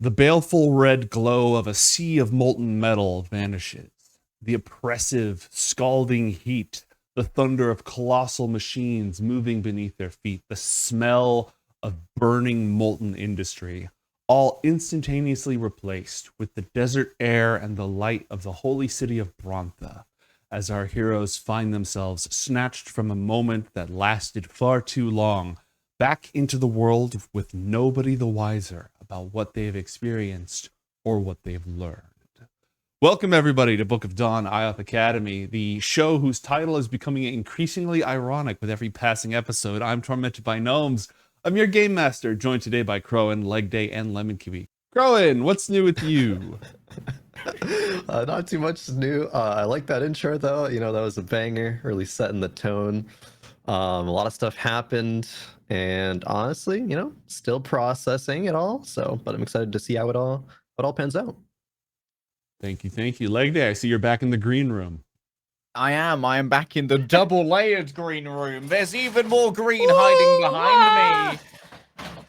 The baleful red glow of a sea of molten metal vanishes. The oppressive, scalding heat, the thunder of colossal machines moving beneath their feet, the smell of burning molten industry, all instantaneously replaced with the desert air and the light of the holy city of Brontha, as our heroes find themselves snatched from a moment that lasted far too long, back into the world with nobody the wiser about what they've experienced or what they've learned. Welcome everybody to Book of Dawn, IOTH Academy, the show whose title is becoming increasingly ironic with every passing episode. I'm tormented by gnomes. I'm your game master, joined today by Crowan, Leg Day, and Lemon Kiwi. Crowan, what's new with you? Not too much new. I like that intro though. You know, that was a banger, really setting the tone. A lot of stuff happened, and honestly, you know, still processing it all. But I'm excited to see how it all pans out. Thank you. Leg Day, I see you're back in the green room. I am back in the double-layered green room. There's even more green hiding behind me.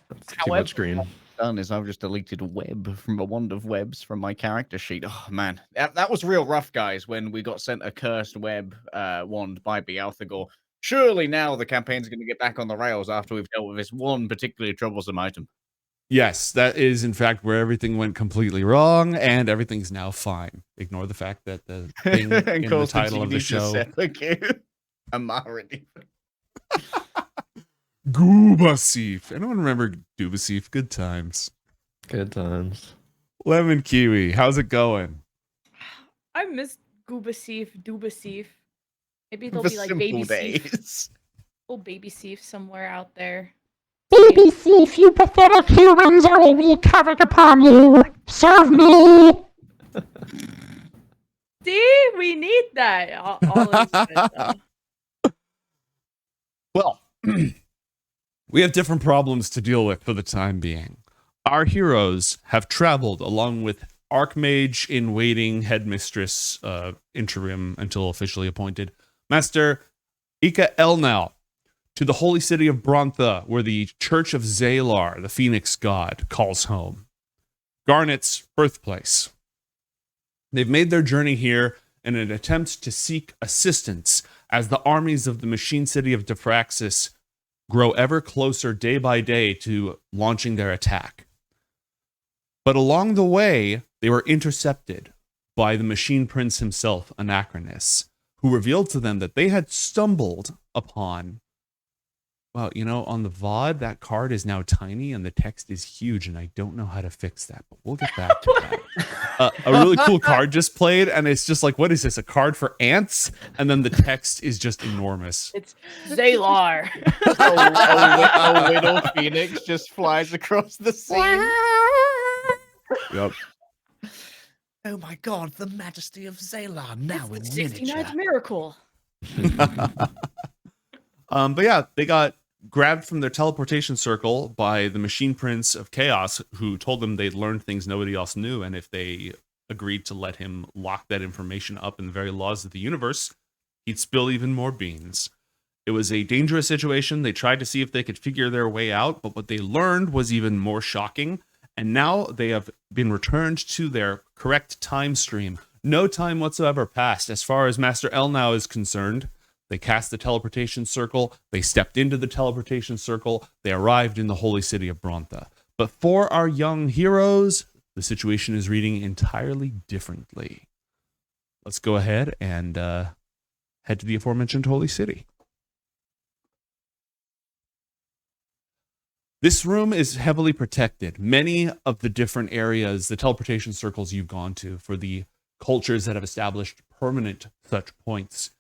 That's too much green. What I've done is I've just deleted web from a wand of webs from my character sheet. Oh man, that was real rough, guys. When we got sent a cursed web wand by Althagor. Surely now the campaign's going to get back on the rails after we've dealt with this one particularly troublesome item. Yes, that is in fact where everything went completely wrong, and everything's now fine. Ignore the fact that the thing in the title of the show. Goobasif. Anyone remember Goobasif? Good times. Good times. Lemon Kiwi, how's it going? I miss Doobasif. Maybe there'll be like baby Seif. Oh, baby Seif somewhere out there. Baby thief, you pathetic humans are a wreak havoc upon you. Serve me. See, we need that. All Well, we have different problems to deal with for the time being. Our heroes have traveled along with Archmage in waiting, Headmistress interim until officially appointed, Master IOTH Elnao, to the holy city of Brontha, where the Church of Zalar, the Phoenix god, calls home. Garnet's birthplace. They've made their journey here in an attempt to seek assistance as the armies of the machine city of Diffraxus grow ever closer day by day to launching their attack. But along the way, they were intercepted by the machine prince himself, Anacra, who revealed to them that they had stumbled upon, well, you know, on the VOD, that card is now tiny and the text is huge, and I don't know how to fix that, but we'll get back to that. A really cool card just played, and it's just like, what is this, a card for ants? And then the text is just enormous. It's Zalar. a little phoenix just flies across the scene. Yep. Oh my god, the majesty of Zalar now in It's the miniature. 69th miracle. But yeah, they got grabbed from their teleportation circle by the machine prince of chaos, who told them they'd learned things nobody else knew, and if they agreed to let him lock that information up in the very laws of the universe, he'd spill even more beans. It was a dangerous situation. They tried to see if they could figure their way out, but what they learned was even more shocking, and now they have been returned to their correct time stream. No time whatsoever passed as far as Master Elnao is concerned. They cast the teleportation circle, they stepped into the teleportation circle, they arrived in the holy city of Brontha. But for our young heroes, the situation is reading entirely differently. Let's go ahead and head to the aforementioned holy city. This room is heavily protected. Many of the different areas, the teleportation circles you've gone to for the cultures that have established permanent such points,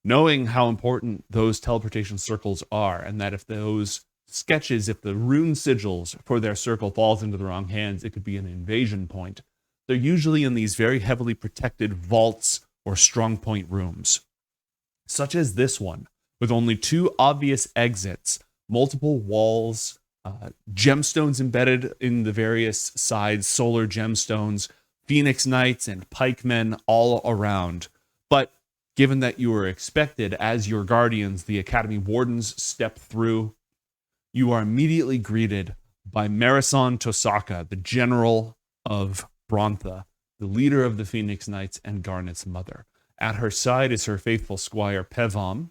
knowing how important those teleportation circles are, and that if those sketches, if the rune sigils for their circle falls into the wrong hands, it could be an invasion point. They're usually in these very heavily protected vaults or strong point rooms, such as this one, with only two obvious exits, multiple walls, gemstones embedded in the various sides, solar gemstones, phoenix knights and pikemen all around. But given that you were expected as your guardians, the Academy Wardens, step through, you are immediately greeted by Marison Tosaka, the general of Brontha, the leader of the Phoenix Knights and Garnet's mother. At her side is her faithful squire Pevam,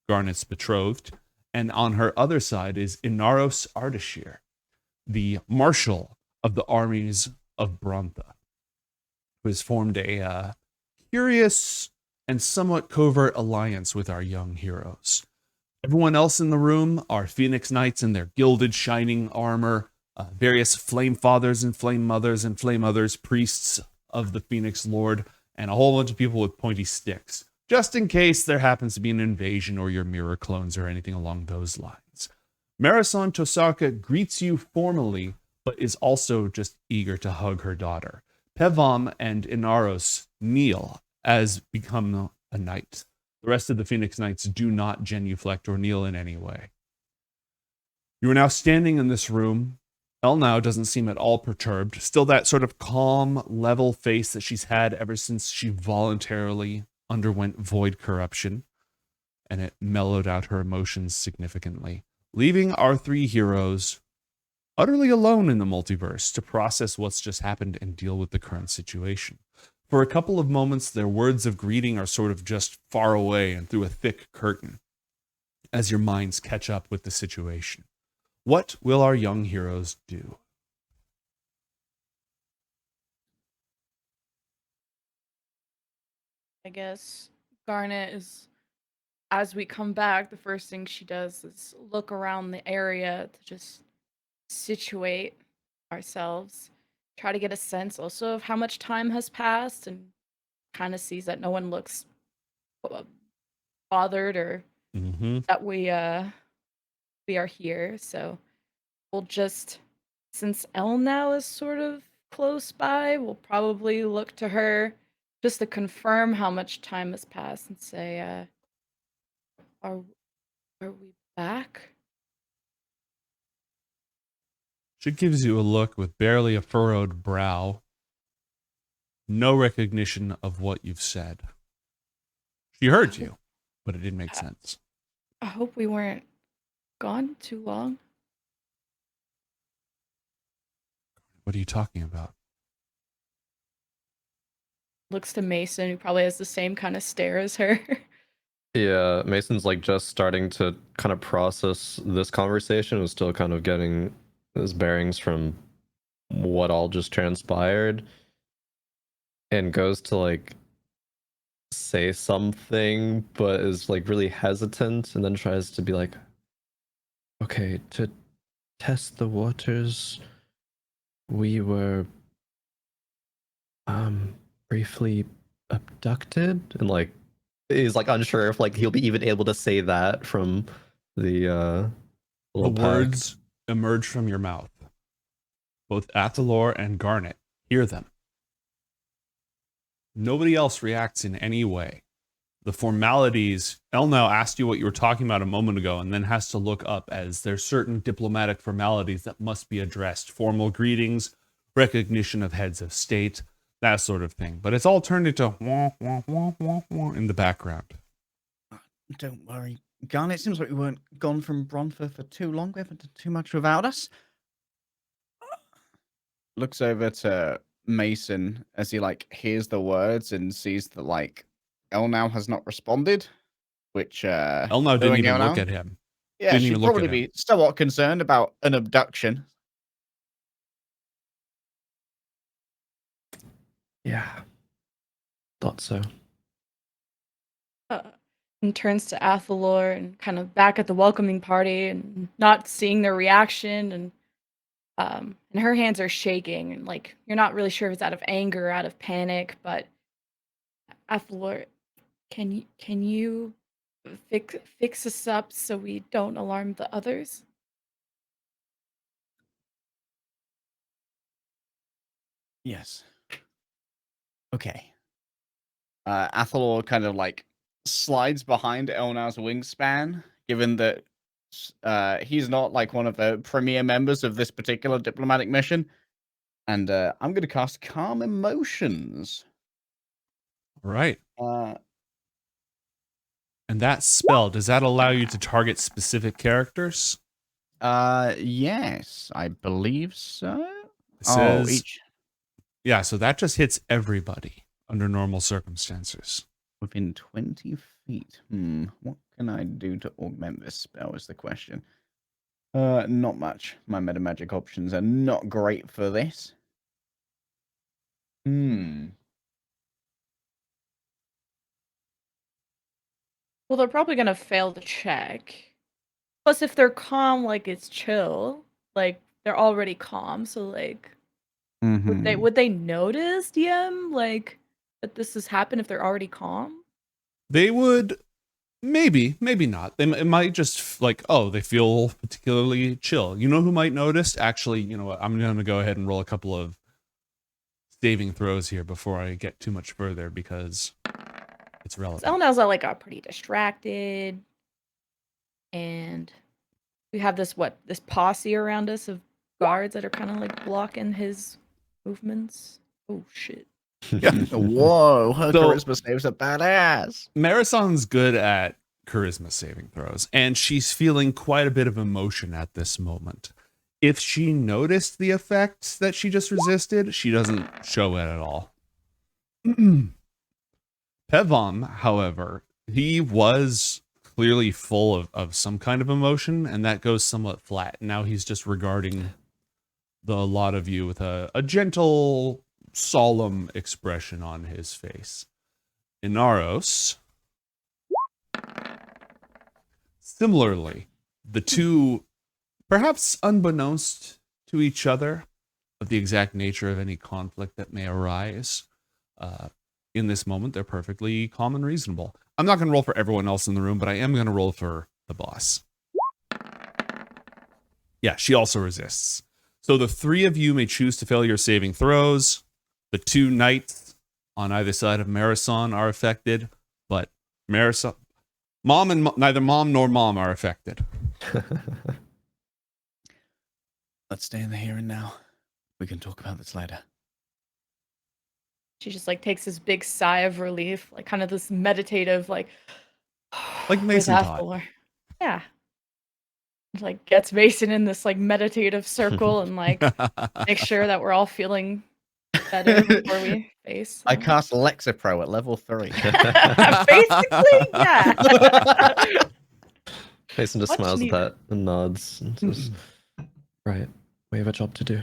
Garnet's betrothed, and on her other side is Inaros Ardashir, the marshal of the armies of Brontha, who has formed a curious and somewhat covert alliance with our young heroes. Everyone else in the room are Phoenix Knights in their gilded, shining armor, various flame fathers and flame mothers and flame others, priests of the Phoenix Lord, and a whole bunch of people with pointy sticks, just in case there happens to be an invasion or your mirror clones or anything along those lines. Marisol Tosaka greets you formally, but is also just eager to hug her daughter. Pevam and Inaros kneel as become a knight. The rest of the Phoenix Knights do not genuflect or kneel in any way. You are now standing in this room. Elnao doesn't seem at all perturbed. Still that sort of calm, level face that she's had ever since she voluntarily underwent void corruption, and it mellowed out her emotions significantly, leaving our three heroes utterly alone in the multiverse to process what's just happened and deal with the current situation. For a couple of moments, their words of greeting are sort of just far away and through a thick curtain as your minds catch up with the situation. What will our young heroes do? I guess Garnet is, as we come back, the first thing she does is look around the area to just situate ourselves, try to get a sense also of how much time has passed, and kind of sees that no one looks bothered or that we are here. So we'll just, since Elnao is sort of close by, we'll probably look to her just to confirm how much time has passed and say, are we back? She gives you a look with barely a furrowed brow. No recognition of what you've said. She heard you, but it didn't make sense. I hope we weren't gone too long. What are you talking about? Looks to Mason, who probably has the same kind of stare as her. Yeah, Mason's like just starting to kind of process this conversation, was still kind of getting his bearings from what all just transpired, and goes to like say something, but is like really hesitant, and then tries to be like, okay, to test the waters, we were briefly abducted, and like is like unsure if like he'll be even able to say that from the words emerge from your mouth. Both Athalor and Garnet hear them. Nobody else reacts in any way. The formalities, Elnao asked you what you were talking about a moment ago and then has to look up, as there's certain diplomatic formalities that must be addressed. Formal greetings, recognition of heads of state, that sort of thing. But it's all turned into wah, wah, wah, wah, wah in the background. Don't worry, Garnet. It seems like we weren't gone from Brontha for too long. We haven't done too much without us. Looks over to Mason as he like hears the words and sees that like Elnao has not responded, which Elnao didn't even look at him. Yeah, Didn't she'd even look probably at him. be somewhat concerned about an abduction. Yeah, thought so. And turns to Athalor and kind of back at the welcoming party and not seeing their reaction, and her hands are shaking, and like you're not really sure if it's out of anger or out of panic, but Athalor, can you fix us up so we don't alarm the others? Yes. Okay. Athalor kind of like slides behind Elnao's wingspan, given that he's not like one of the premier members of this particular diplomatic mission. And I'm going to cast Calm Emotions. Right. And that spell, does that allow you to target specific characters? Yes, I believe so. It says Yeah, so that just hits everybody under normal circumstances. Within 20 feet. What can I do to augment this spell is the question. Not much. My meta magic options are not great for this. Well, they're probably gonna fail to check. Plus, if they're calm, like it's chill, like they're already calm. So, like, would they notice DM like that this has happened if they're already calm? They would maybe not. It might just like, oh, they feel particularly chill. You know who might notice? Actually, you know what? I'm going to go ahead and roll a couple of saving throws here before I get too much further because it's relevant. Elnao's like got pretty distracted, and we have this posse around us of guards that are kind of like blocking his movements. Oh shit. Yeah. Whoa, her So- charisma saves are badass. Marison's good at charisma saving throws, and she's feeling quite a bit of emotion at this moment. If she noticed the effects that she just resisted, she doesn't show it at all. Pevom, however, he was clearly full of some kind of emotion, and that goes somewhat flat. Now he's just regarding the lot of you with a gentle, solemn expression on his face. Inaros, similarly, the two, perhaps unbeknownst to each other, of the exact nature of any conflict that may arise, in this moment, they're perfectly calm and reasonable. I'm not going to roll for everyone else in the room, but I am going to roll for the boss. Yeah, she also resists. So the three of you may choose to fail your saving throws. The two knights on either side of Marison are affected, but Marison, neither mom nor mom are affected. Let's stay in the here and now. We can talk about this later. She just like takes this big sigh of relief, like kind of this meditative, like Mason with taught. Athalor. Yeah. Like gets Mason in this like meditative circle and like make sure that we're all feeling better before we face. I them. cast Lexapro at level 3. Basically, yeah. Mason just Much smiles needed. at that and nods and says, right, we have a job to do.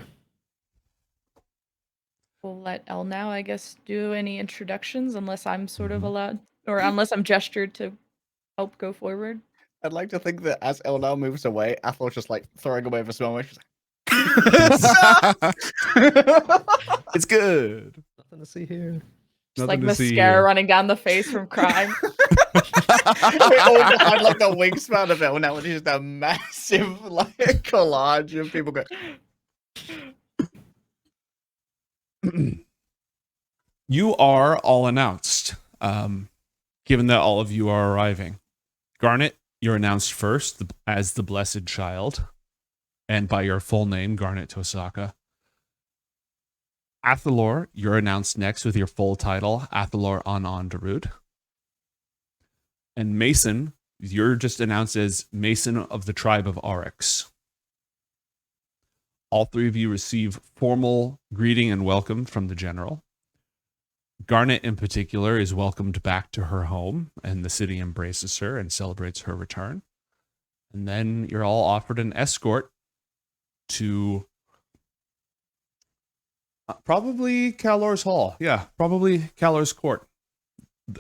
We'll let Elnao, I guess, do any introductions unless I'm sort of allowed, or unless I'm gestured to help go forward. I'd like to think that as Elnao moves away, Athalor's just like throwing away the smell. She's like, It's good. Nothing to see here. Just Nothing like to see mascara here. running down the face from crying. we all just had like the wingspan of Elnao, and it's just a massive like collage of people going. You are all announced, given that all of you are arriving. Garnet, you're announced first as the Blessed Child, and by your full name, Garnet Tosaka. Athalor, you're announced next with your full title, Athalor Anandarud. And Mason, you're just announced as Mason of the Tribe of Auryx. All three of you receive formal greeting and welcome from the general. Garnet, in particular, is welcomed back to her home, and the city embraces her and celebrates her return. And then you're all offered an escort to probably Kalor's Hall. Yeah, probably Kalor's Court,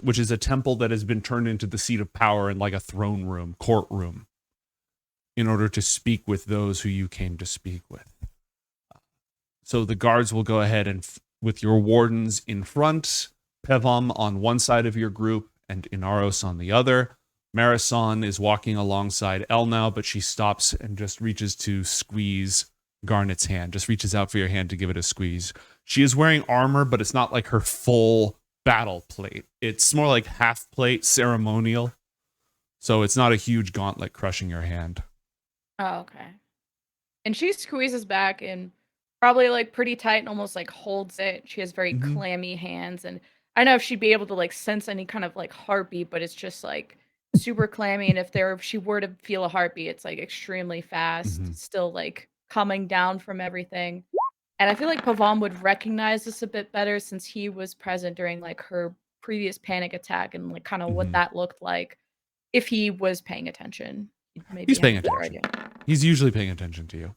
which is a temple that has been turned into the seat of power and like a throne room, courtroom, in order to speak with those who you came to speak with. So the guards will go ahead and, with your wardens in front, Pevom on one side of your group and Inaros on the other. Marison is walking alongside Elnao, but she stops and just reaches to squeeze Garnet's hand, just reaches out for your hand to give it a squeeze. She is wearing armor, but it's not like her full battle plate. It's more like half plate, ceremonial. So it's not a huge gauntlet crushing your hand. Oh, okay. And she squeezes back and probably like pretty tight and almost like holds it. She has very Mhm. clammy hands, and I don't know if she'd be able to like sense any kind of like heartbeat, but it's just like super clammy. And if she were to feel a heartbeat, it's like extremely fast, Mhm. still like coming down from everything. And I feel like Pavan would recognize this a bit better since he was present during like her previous panic attack and like kind of what Mhm. that looked like. If he was paying attention, he'd maybe He's have paying a better attention. idea. He's usually paying attention to you.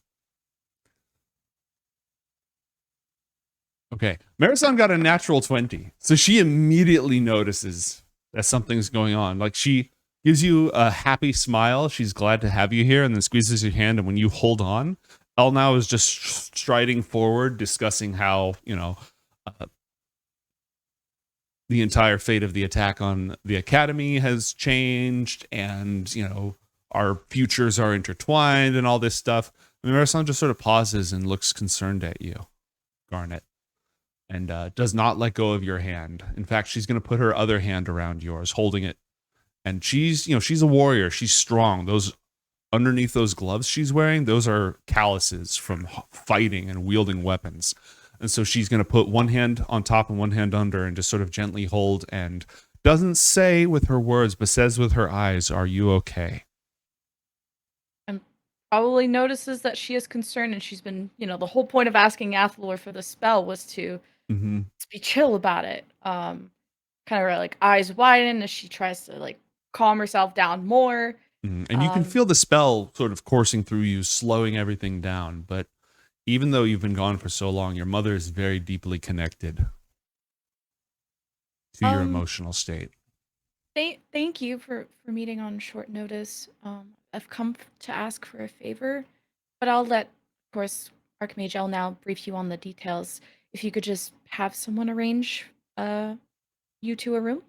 Okay. Marisol got a natural 20. So she immediately notices that something's going on. Like she gives you a happy smile. She's glad to have you here and then squeezes your hand. And when you hold on, Elnao is just striding forward, discussing how, the entire fate of the attack on the academy has changed and, our futures are intertwined and all this stuff. And Marisol just sort of pauses and looks concerned at you, Garnet, and does not let go of your hand. In fact, she's going to put her other hand around yours, holding it. And she's a warrior. She's strong. Those underneath those gloves she's wearing, those are calluses from fighting and wielding weapons. And so she's going to put one hand on top and one hand under and just sort of gently hold, and doesn't say with her words, but says with her eyes, "Are you okay?" And probably notices that she is concerned, and she's been, the whole point of asking Athalor for the spell was to be chill about it. Kind of like eyes widen as she tries to like calm herself down more. And you can feel the spell sort of coursing through you, slowing everything down. But even though you've been gone for so long, your mother is very deeply connected to your emotional state. Thank you for meeting on short notice. I've come to ask for a favor, but I'll let, of course, Archmage Elnao brief you on the details. If you could just have someone arrange you to a room.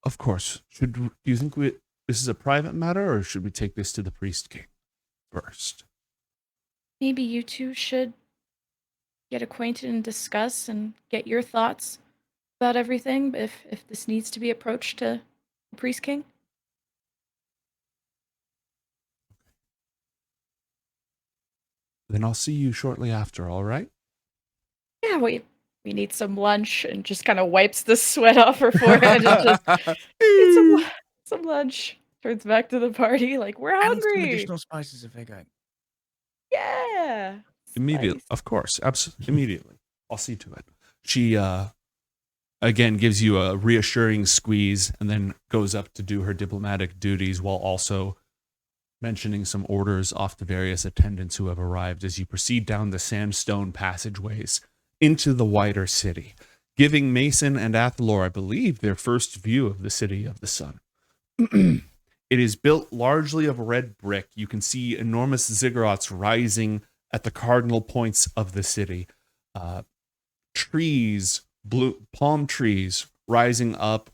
Of course. Do you think this is a private matter, or should we take this to the Priest King first? Maybe you two should get acquainted and discuss and get your thoughts about everything, if this needs to be approached to the Priest King. Then I'll see you shortly after, all right? Yeah, we need some lunch, and just kind of wipes the sweat off her forehead and just get some lunch. Turns back to the party like, we're And some hungry. additional spices if they're going. Yeah. Immediately, Spice. of course, absolutely, immediately. I'll see to it. She again gives you a reassuring squeeze and then goes up to do her diplomatic duties while also mentioning some orders off to various attendants who have arrived as you proceed down the sandstone passageways into the wider city, giving Mason and Athalor, I believe, their first view of the City of the Sun. It is built largely of red brick. You can see enormous ziggurats rising at the cardinal points of the city. Trees, palm trees rising up,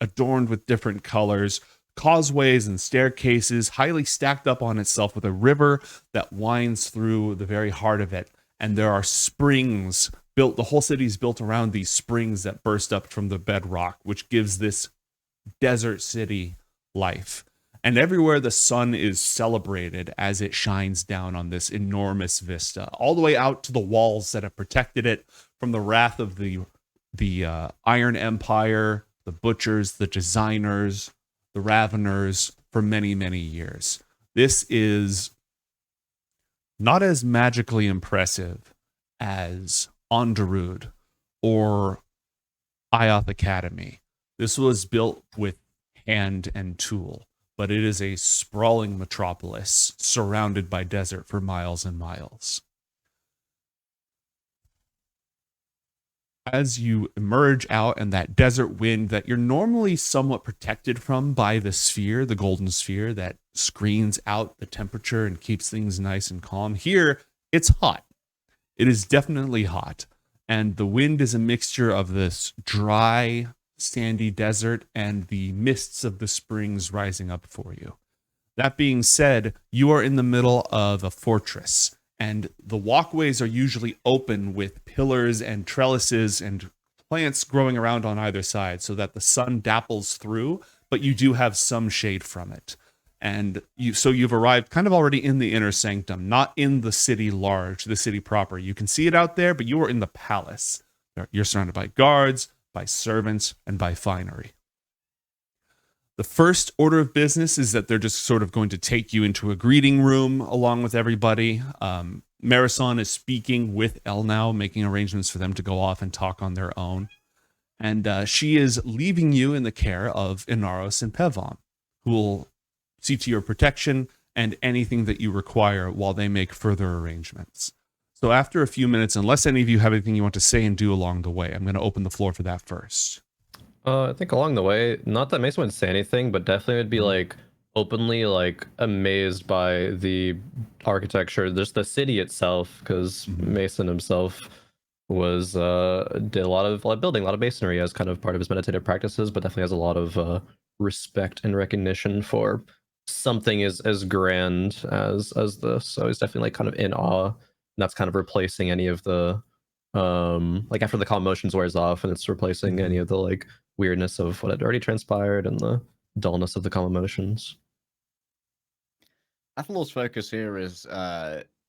adorned with different colors, causeways and staircases, highly stacked up on itself with a river that winds through the very heart of it. And there are springs built, the whole city is built around these springs that burst up from the bedrock, which gives this desert city life. And everywhere the sun is celebrated as it shines down on this enormous vista, all the way out to the walls that have protected it from the wrath of the Iron Empire, the butchers, the designers, the raveners for many, many years. This is not as magically impressive as Onderud or IOTH Academy. This was built with hand and tool, but it is a sprawling metropolis surrounded by desert for miles and miles. As you emerge out in that desert wind that you're normally somewhat protected from by the sphere, the golden sphere that screens out the temperature and keeps things nice and calm, here it's hot. It is definitely hot. And the wind is a mixture of this dry, sandy desert and the mists of the springs rising up for you. That being said, you are in the middle of a fortress, and the walkways are usually open with pillars and trellises and plants growing around on either side so that the sun dapples through, but you do have some shade from it. And you've arrived kind of already in the inner sanctum, not in the city large, the city proper. You can see it out there, but you are in the palace. You're surrounded by guards, by servants, and by finery. The first order of business is that they're just sort of going to take you into a greeting room along with everybody. Marisol is speaking with Elnao, making arrangements for them to go off and talk on their own. And she is leaving you in the care of Inaros and Pevom, who will see to your protection and anything that you require while they make further arrangements. So after a few minutes, unless any of you have anything you want to say and do along the way, I'm going to open the floor for that first. I think along the way, not that Mason would say anything, but definitely would be like openly like amazed by the architecture, just the city itself, because Mason himself was did a lot of building, a lot of masonry as kind of part of his meditative practices, but definitely has a lot of respect and recognition for something as grand as this. So he's definitely like kind of in awe, and that's kind of replacing any of the like after the calm emotions wears off, and it's replacing any of the like weirdness of what had already transpired and the dullness of the calm emotions. Athalor's focus here is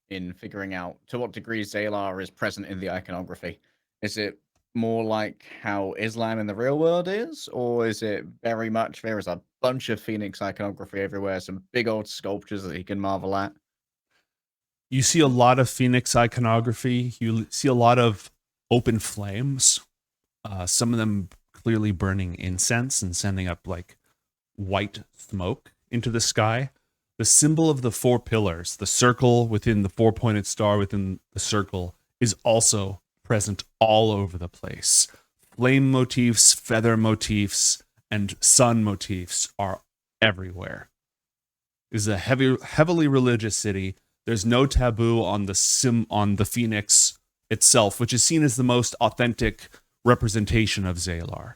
in figuring out to what degree Zalar is present in the iconography. Is it more like how Islam in the real world is, or is it very much there is a bunch of Phoenix iconography everywhere, some big old sculptures that he can marvel at? You see a lot of Phoenix iconography. You see a lot of open flames. Some of them clearly burning incense and sending up like white smoke into the sky. The symbol of the 4 pillars, the circle within the 4-pointed star within the circle, is also present all over the place. Flame motifs, feather motifs, and sun motifs are everywhere. It is a heavily religious city. There's no taboo on the Phoenix itself, which is seen as the most authentic representation of Zalar.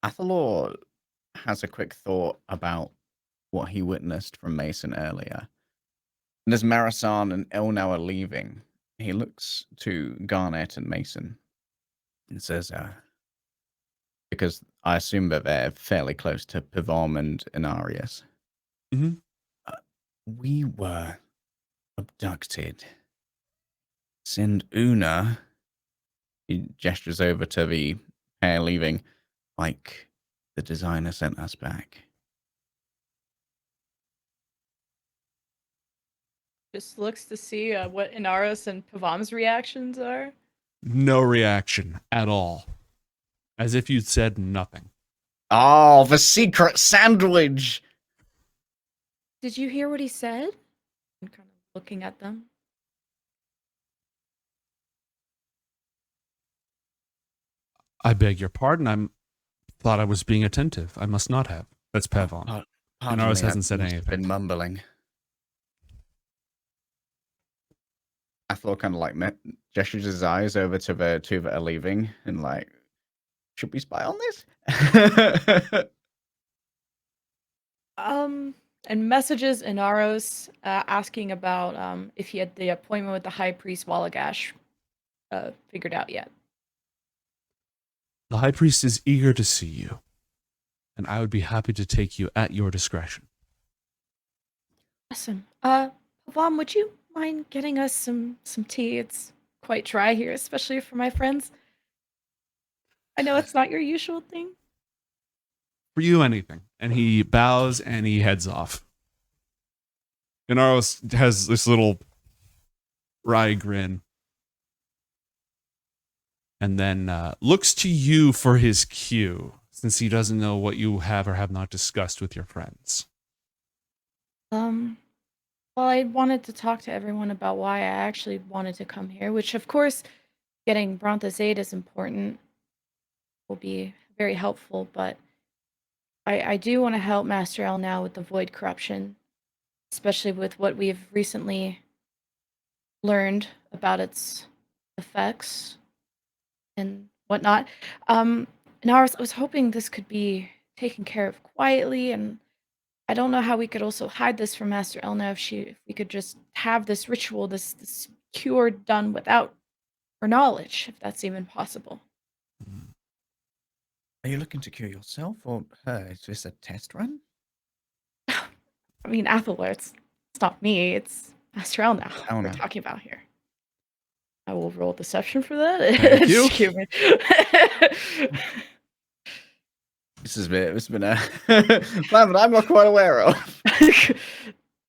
Athalor has a quick thought about what he witnessed from Mason earlier. And as Marisol and Elnao are leaving, he looks to Garnet and Mason and says, because I assume that they're fairly close to Pevom and Inarius. Mm-hmm. We were abducted. Send Una, he gestures over to the pair leaving, like the designer sent us back. Just looks to see what Inaros and Pavam's reactions are. No reaction at all. As if you'd said nothing. Oh, the secret sandwich! Did you hear what he said? I'm kind of looking at them. I beg your pardon. Thought I was being attentive. I must not have. That's Pevom. Inaros hasn't said anything. Been mumbling. Athalor kind of like gestures his eyes over to the 2 that are leaving and like, should we spy on this? And messages Inaros asking about if he had the appointment with the High Priest Wallagash figured out yet. The High Priest is eager to see you, and I would be happy to take you at your discretion. Awesome. Pavam, would you mind getting us some tea? It's quite dry here, especially for my friends. I know it's not your usual thing. For you, anything. And he bows and he heads off. Inaros has this little wry grin. And then looks to you for his cue, since he doesn't know what you have or have not discussed with your friends. Well, I wanted to talk to everyone about why I actually wanted to come here, which, of course, getting Brontha's aid is important. Will be very helpful, but I do want to help Master Elnao with the void corruption, especially with what we've recently learned about its effects and whatnot. And I was hoping this could be taken care of quietly, and I don't know how we could also hide this from Master Elnao if we could just have this ritual, this cure done without her knowledge, if that's even possible. Are you looking to cure yourself or her? Is this a test run? I mean, Athalor, it's not me, it's Master Elnao we're Elnao. talking about here. I will roll deception for that. Thank you. Just kidding. This has been a plan that I'm not quite aware of.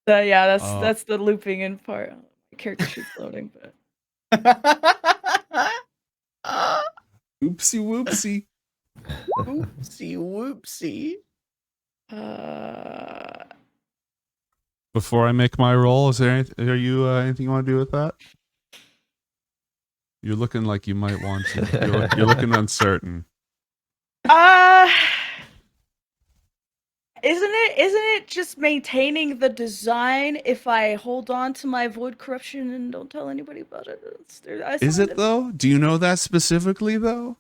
Yeah, Oh. that's the looping in part. My character sheet's loading, but Oopsie whoopsie. Oopsie whoopsie. Before I make my roll, is there anything you want to do with that? You're looking like you might want to. You're looking uncertain. Isn't it just maintaining the design if I hold on to my void corruption and don't tell anybody about it? Is it though? Do you know that specifically though?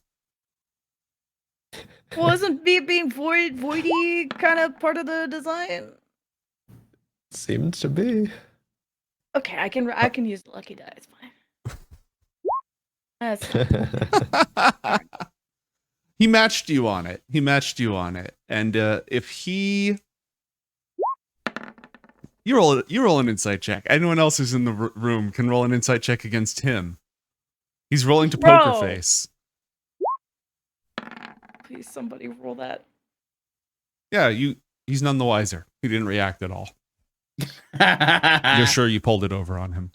Well, isn't being voidy kind of part of the design? Seems to be. Okay, I can use the lucky die. It's fine. That's He matched you on it. And if he, you roll an insight check. Anyone else who's in the room can roll an insight check against him. He's rolling to poker Bro. face. Please, somebody roll that. Yeah, he's none the wiser. He didn't react at all. Ah. You're sure you pulled it over on him.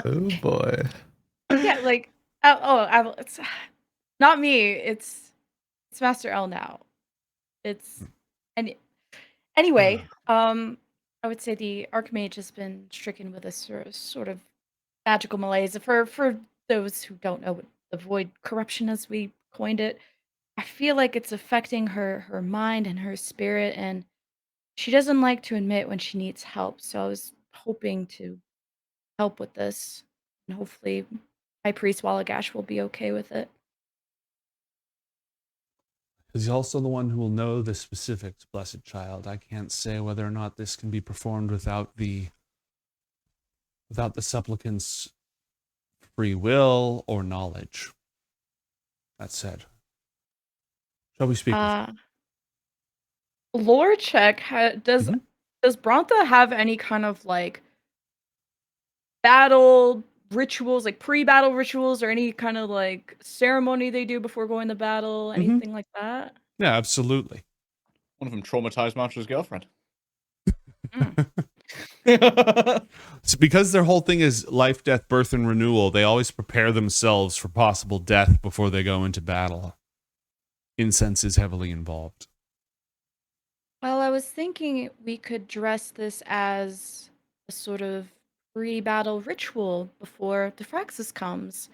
Oh boy. Yeah, like it's not me. It's Master Elnao. It's and anyway, I would say the Archmage has been stricken with a sort of magical malaise. For those who don't know what the void corruption, as we coined it, I feel like it's affecting her mind and her spirit, and she doesn't like to admit when she needs help. So I was hoping to help with this, and hopefully High Priest Wallagash will be okay with it. He's also the one who will know the specifics, blessed child. I can't say whether or not this can be performed without the supplicant's free will or knowledge. That said, shall we speak? Lore check. Does Brontha have any kind of like battle rituals, like pre-battle rituals, or any kind of like ceremony they do before going to battle, anything like that? Yeah, absolutely. One of them traumatized Marshall's girlfriend. It's because their whole thing is life, death, birth, and renewal. They always prepare themselves for possible death before they go into battle. Incense is heavily involved. Well, I was thinking we could dress this as a sort of pre-battle ritual before Diffraxus comes,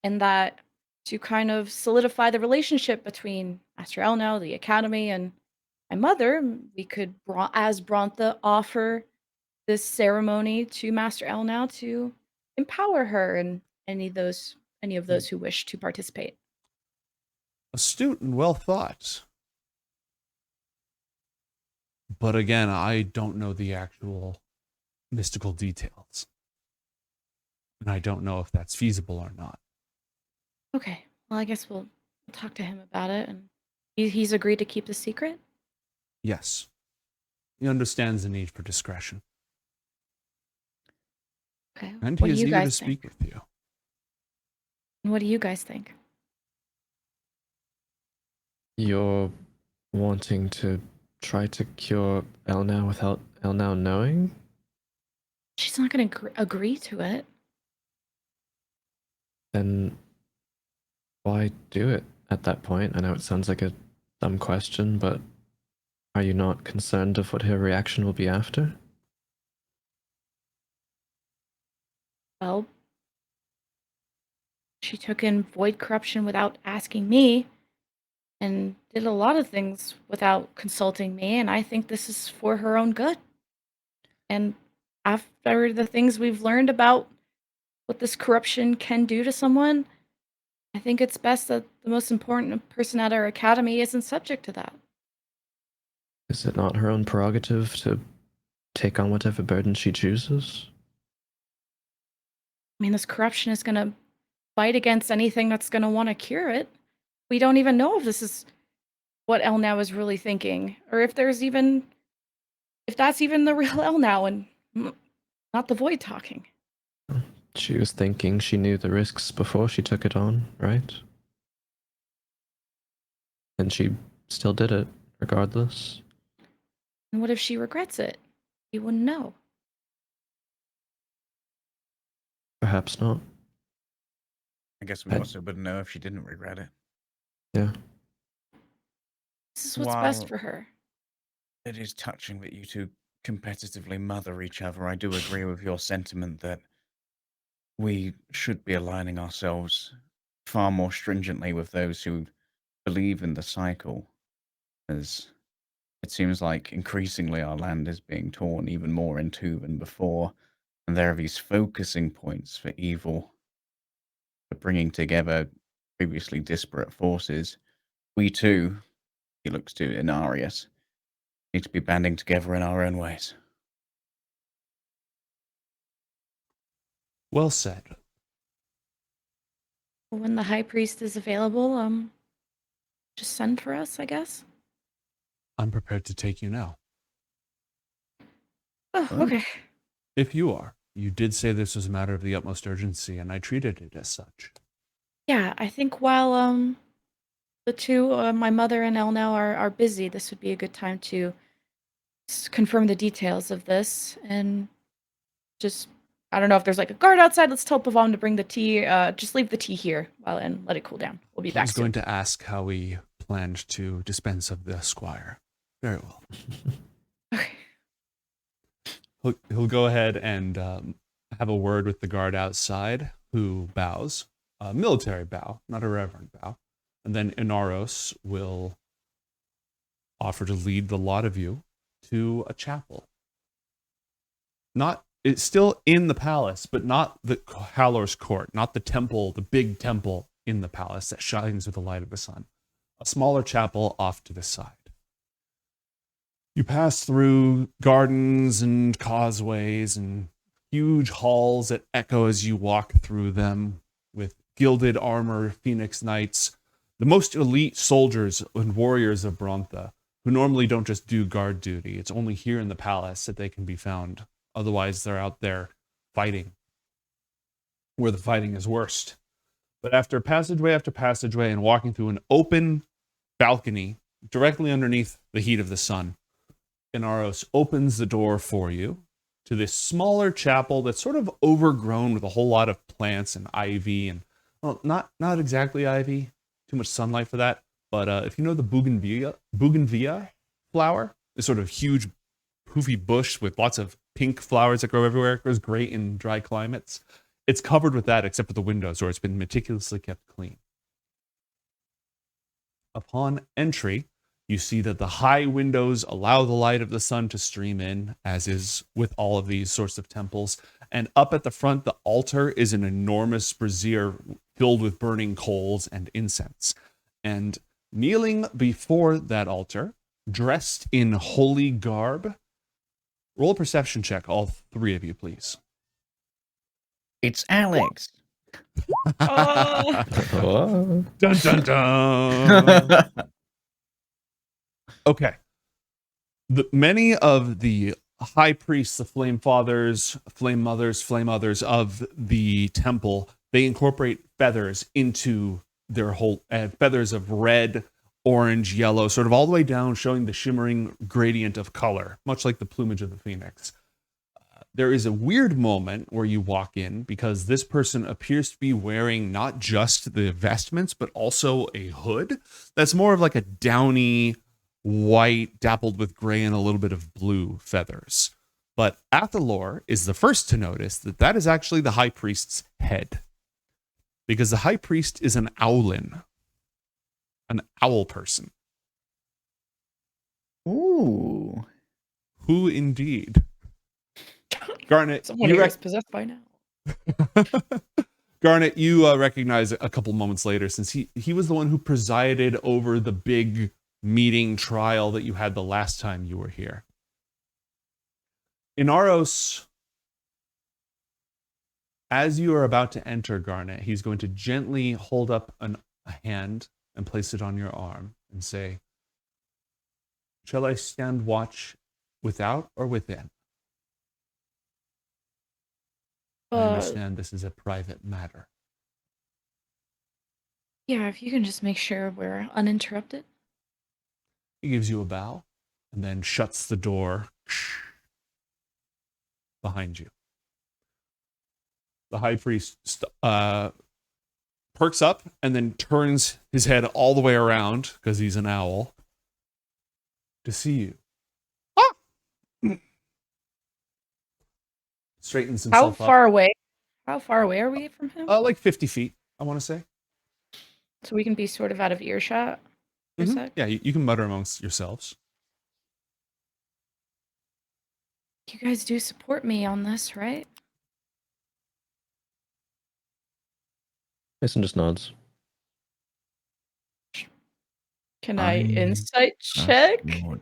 and that to kind of solidify the relationship between Master Elnao, the Academy, and my mother, we could, as Brontha, offer this ceremony to Master Elnao to empower her and any of those who wish to participate. Astute and well thought. But again, I don't know the actual mystical details. And I don't know if that's feasible or not. Okay, well, I guess we'll talk to him about it, and he's agreed to keep the secret? Yes. He understands the need for discretion. Okay, And what he do is you eager to guys speak think? with you. And what do you guys think? You're wanting to try to cure Elnao without Elnao knowing? She's not going to agree to it. Then why do it at that point? I know it sounds like a dumb question, but are you not concerned of what her reaction will be after? Well, she took in void corruption without asking me, and did a lot of things without consulting me, and I think this is for her own good. And after the things we've learned about what this corruption can do to someone, I think it's best that the most important person at our academy isn't subject to that. Is it not her own prerogative to take on whatever burden she chooses? I mean, this corruption is going to fight against anything that's going to want to cure it. We don't even know if this is what Elnao is really thinking, or if that's even the real Elnao and not the void talking. She was thinking she knew the risks before she took it on, right? And she still did it, regardless. And what if she regrets it? You wouldn't know. Perhaps not. I guess we I- also wouldn't know if she didn't regret it. Yeah. This is what's best While for her. it is touching that you two competitively mother each other, I do agree with your sentiment that we should be aligning ourselves far more stringently with those who believe in the cycle, as it seems like increasingly our land is being torn even more in two than before, and there are these focusing points for evil, for bringing together previously disparate forces. We too, he looks to Inarius, need to be banding together in our own ways. Well said. When the high priest is available, just send for us, I guess. I'm prepared to take you now. Oh, Huh? okay. If you are. You did say this was a matter of the utmost urgency, and I treated it as such. Yeah, I think while the two, my mother and Elnao, are busy, this would be a good time to confirm the details of this and just. I don't know if there's like a guard outside. Let's tell Pavan to bring the tea. Just leave the tea here and let it cool down. We'll be back He's soon. going to ask how we planned to dispense of the squire. Very well. Okay. He'll go ahead and have a word with the guard outside, who bows. A military bow, not a reverent bow. And then Inaros will offer to lead the lot of you to a chapel. It's still in the palace, but not the Halor's court, not the temple, the big temple in the palace that shines with the light of the sun. A smaller chapel off to the side. You pass through gardens and causeways and huge halls that echo as you walk through them, with gilded armor, phoenix knights, the most elite soldiers and warriors of Brontha, who normally don't just do guard duty. It's only here in the palace that they can be found. Otherwise, they're out there fighting, where the fighting is worst. But after passageway and walking through an open balcony directly underneath the heat of the sun, Inaros opens the door for you to this smaller chapel that's sort of overgrown with a whole lot of plants and ivy and, well, not exactly ivy, too much sunlight for that. But if you know the bougainvillea flower, this sort of huge poofy bush with lots of pink flowers that grow everywhere. It grows great in dry climates. It's covered with that except for the windows, where it's been meticulously kept clean. Upon entry, you see that the high windows allow the light of the sun to stream in, as is with all of these sorts of temples. And up at the front, the altar is an enormous brazier filled with burning coals and incense. And kneeling before that altar, dressed in holy garb, roll a perception check, all three of you, please. It's Alex. Oh. Oh. Dun dun dun. Okay. Many of the high priests, the flame fathers, flame mothers, flame others of the temple, they incorporate feathers into their whole feathers of red, orange, yellow, sort of all the way down, showing the shimmering gradient of color, much like the plumage of the phoenix. There is a weird moment where you walk in because this person appears to be wearing not just the vestments, but also a hood that's more of like a downy white dappled with gray and a little bit of blue feathers. But Athalor is the first to notice that that is actually the high priest's head, because the high priest is an owlin, an owl person. Ooh. Who indeed? Garnet, Someone you here is possessed by now. Garnet, you recognize a couple moments later, since he was the one who presided over the big meeting trial that you had the last time you were here. Inaros, as you are about to enter, Garnet, he's going to gently hold up a hand and place it on your arm and say, "Shall I stand watch without or within? I understand this is a private matter." Yeah, if you can just make sure we're uninterrupted. He gives you a bow and then shuts the door behind you. The high priest perks up and then turns his head all the way around, because he's an owl, to see you. Straightens How himself far up. away? How far away are we from him? Like 50 feet, I want to say. So we can be sort of out of earshot for a sec? Yeah, you can mutter amongst yourselves. You guys do support me on this, right? Mason just nods. Can I I insight trust check? your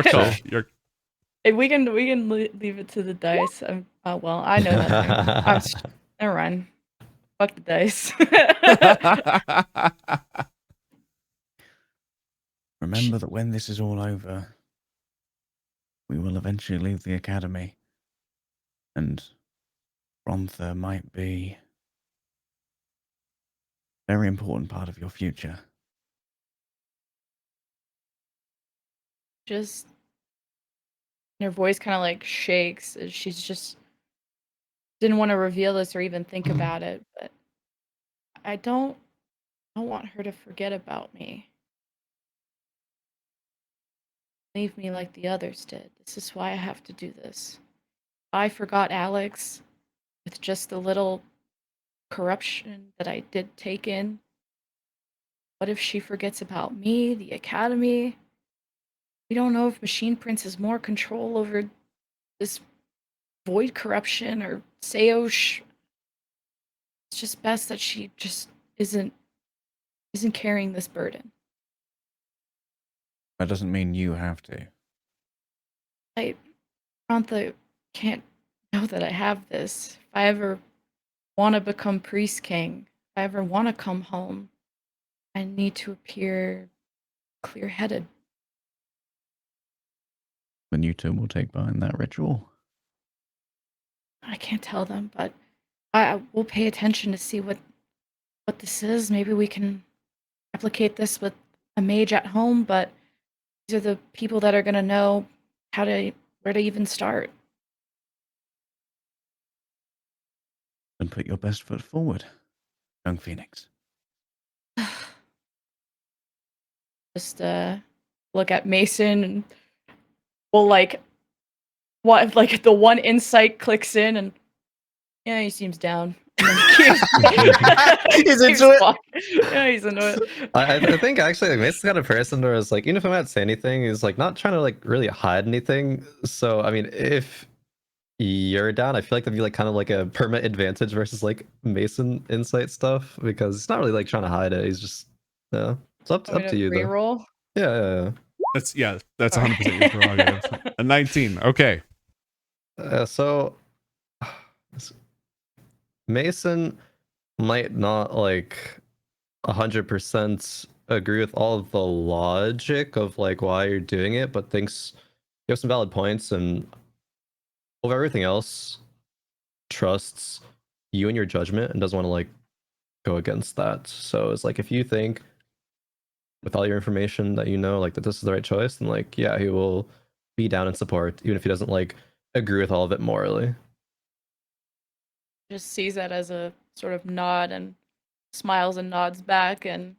judgment. Your call. We can leave it to the dice. Well, I know nothing. Never mind. Fuck the dice. Remember that when this is all over, we will eventually leave the academy, and Brontha might be a very important part of your future. Just her voice kind of like shakes. She's just didn't want to reveal this or even think about it, but I don't want her to forget about me. Leave me like the others did. This is why I have to do this. I forgot Alex with just the little corruption that I did take in. What if she forgets about me, the academy? We don't know if Machine Prince has more control over this void corruption or Seosh. It's just best that she just isn't carrying this burden. That doesn't mean you have to. Brontha can't know that I have this. If I ever want to become Priest King, if I ever want to come home, I need to appear clear-headed. Then you two will take part in that ritual. I can't tell them, but I will pay attention to see what this is. Maybe we can replicate this with a mage at home, but these are the people that are going to know where to even start. And put your best foot forward, young Phoenix. Just look at Mason and we'll like the one insight clicks in and yeah, he seems down. And then he He's into it. Yeah, he's into it. I think actually like Mason's kind of person where it's like even if I might say anything, he's like not trying to like really hide anything. So I mean, if you're down, I feel like that'd be like kind of like a permanent advantage versus like Mason insight stuff because he's not really like trying to hide it. He's just it's up to you though. Reroll. Yeah. That's 100% your prerogative. A 19. Okay. So Mason might not like 100% agree with all of the logic of like why you're doing it, but thinks you have some valid points and over everything else trusts you and your judgment and doesn't want to like go against that. So it's like if you think with all your information that you know like that this is the right choice, then like yeah, he will be down in support even if he doesn't like agree with all of it morally. Just sees that as a sort of nod and smiles and nods back and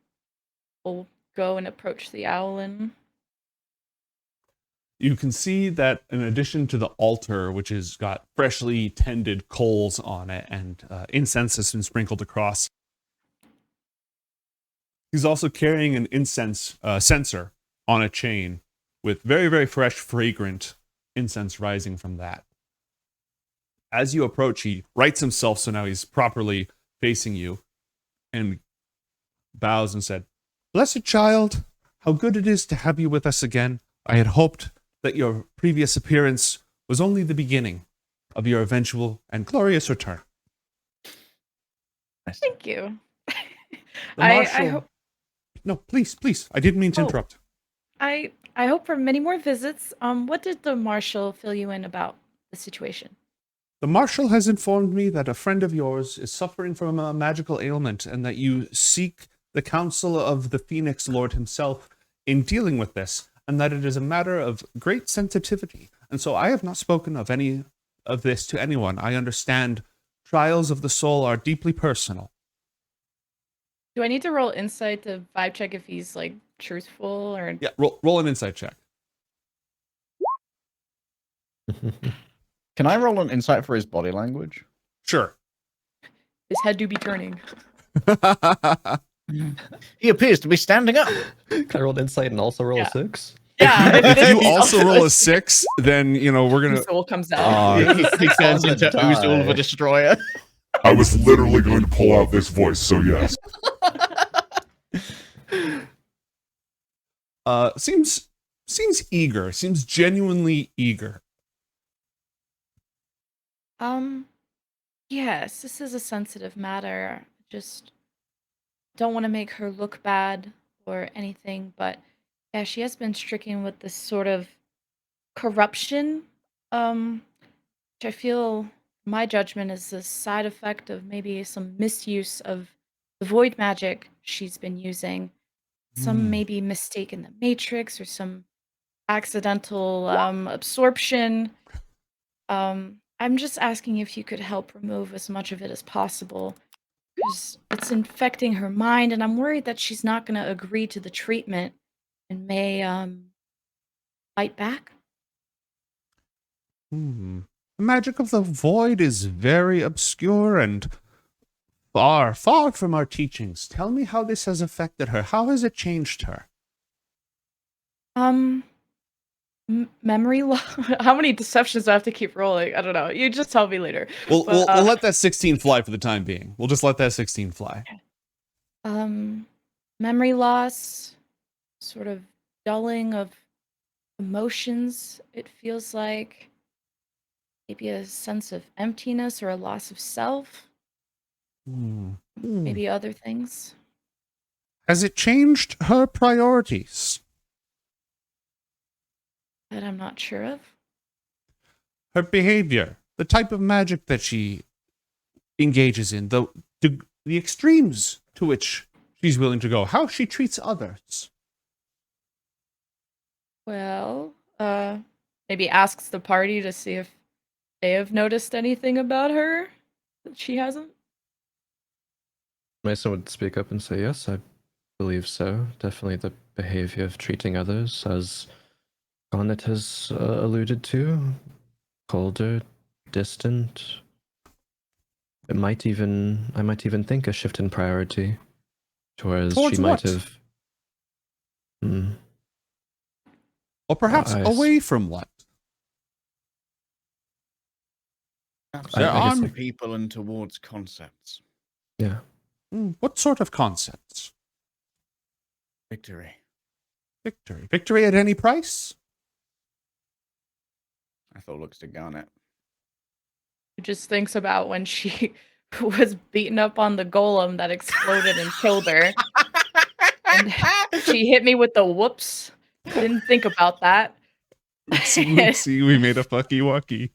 will go and approach the owl and You can see that in addition to the altar, which has got freshly tended coals on it and incense has been sprinkled across, he's also carrying an incense censer on a chain with very, very fresh, fragrant incense rising from that. As you approach, he rights himself, so now he's properly facing you, and bows and said, "Blessed child, how good it is to have you with us again. I had hoped that your previous appearance was only the beginning of your eventual and glorious return." thank you. The I marshal... hope No, please. I didn't mean to interrupt. I hope for many more visits. What did the marshal fill you in about the situation? The marshal has informed me that a friend of yours is suffering from a magical ailment and that you seek the counsel of the Phoenix Lord himself in dealing with this, and that it is a matter of great sensitivity. And so I have not spoken of any of this to anyone. I understand trials of the soul are deeply personal. Do I need to roll insight to vibe check if he's like truthful or Yeah, roll an insight check. Can I roll an insight for his body language? Sure. his head do be turning? He appears to be standing up. Can I roll an insight and also roll Yeah. a 6? Yeah, If you also roll a 6, then, you know, we're going to... soul comes out. He turns into Uzul the Destroyer. I was literally going to pull out this voice, so yes. Seems eager. Seems genuinely eager. Yes, this is a sensitive matter. Just don't want to make her look bad or anything, but yeah, she has been stricken with this sort of corruption, which I feel, my judgment, is a side effect of maybe some misuse of the void magic she's been using. Some maybe mistake in the matrix or some accidental absorption. I'm just asking if you could help remove as much of it as possible, because it's infecting her mind, and I'm worried that she's not going to agree to the treatment and may fight back. The magic of the void is very obscure and far, far from our teachings. Tell me how this has affected her. How has it changed her? Memory loss. How many deceptions do I have to keep rolling? I don't know. You just tell me later. We'll But, let that 16 fly for the time being. We'll just let that 16 fly. Memory loss, sort of dulling of emotions. It feels like maybe a sense of emptiness or a loss of self. Maybe other things. Has it changed her priorities? That I'm not sure of. Her behavior, the type of magic that she engages in, the extremes to which she's willing to go, how she treats others. Well, maybe asks the party to see if they have noticed anything about her that she hasn't. Mason would speak up and say, yes, I believe so. Definitely the behavior of treating others, as Garnet has alluded to. Colder, distant. I might even think a shift in priority. Towards Towards she might what? have... Or perhaps I away from what? There I guess are like- people and towards concepts. Yeah. What sort of concepts? Victory. Victory. Victory at any price? Athol looks to Garnet. Who just thinks about when she was beaten up on the golem that exploded and killed her. And she hit me with the whoops. Didn't think about that. See, we made a fucky wucky.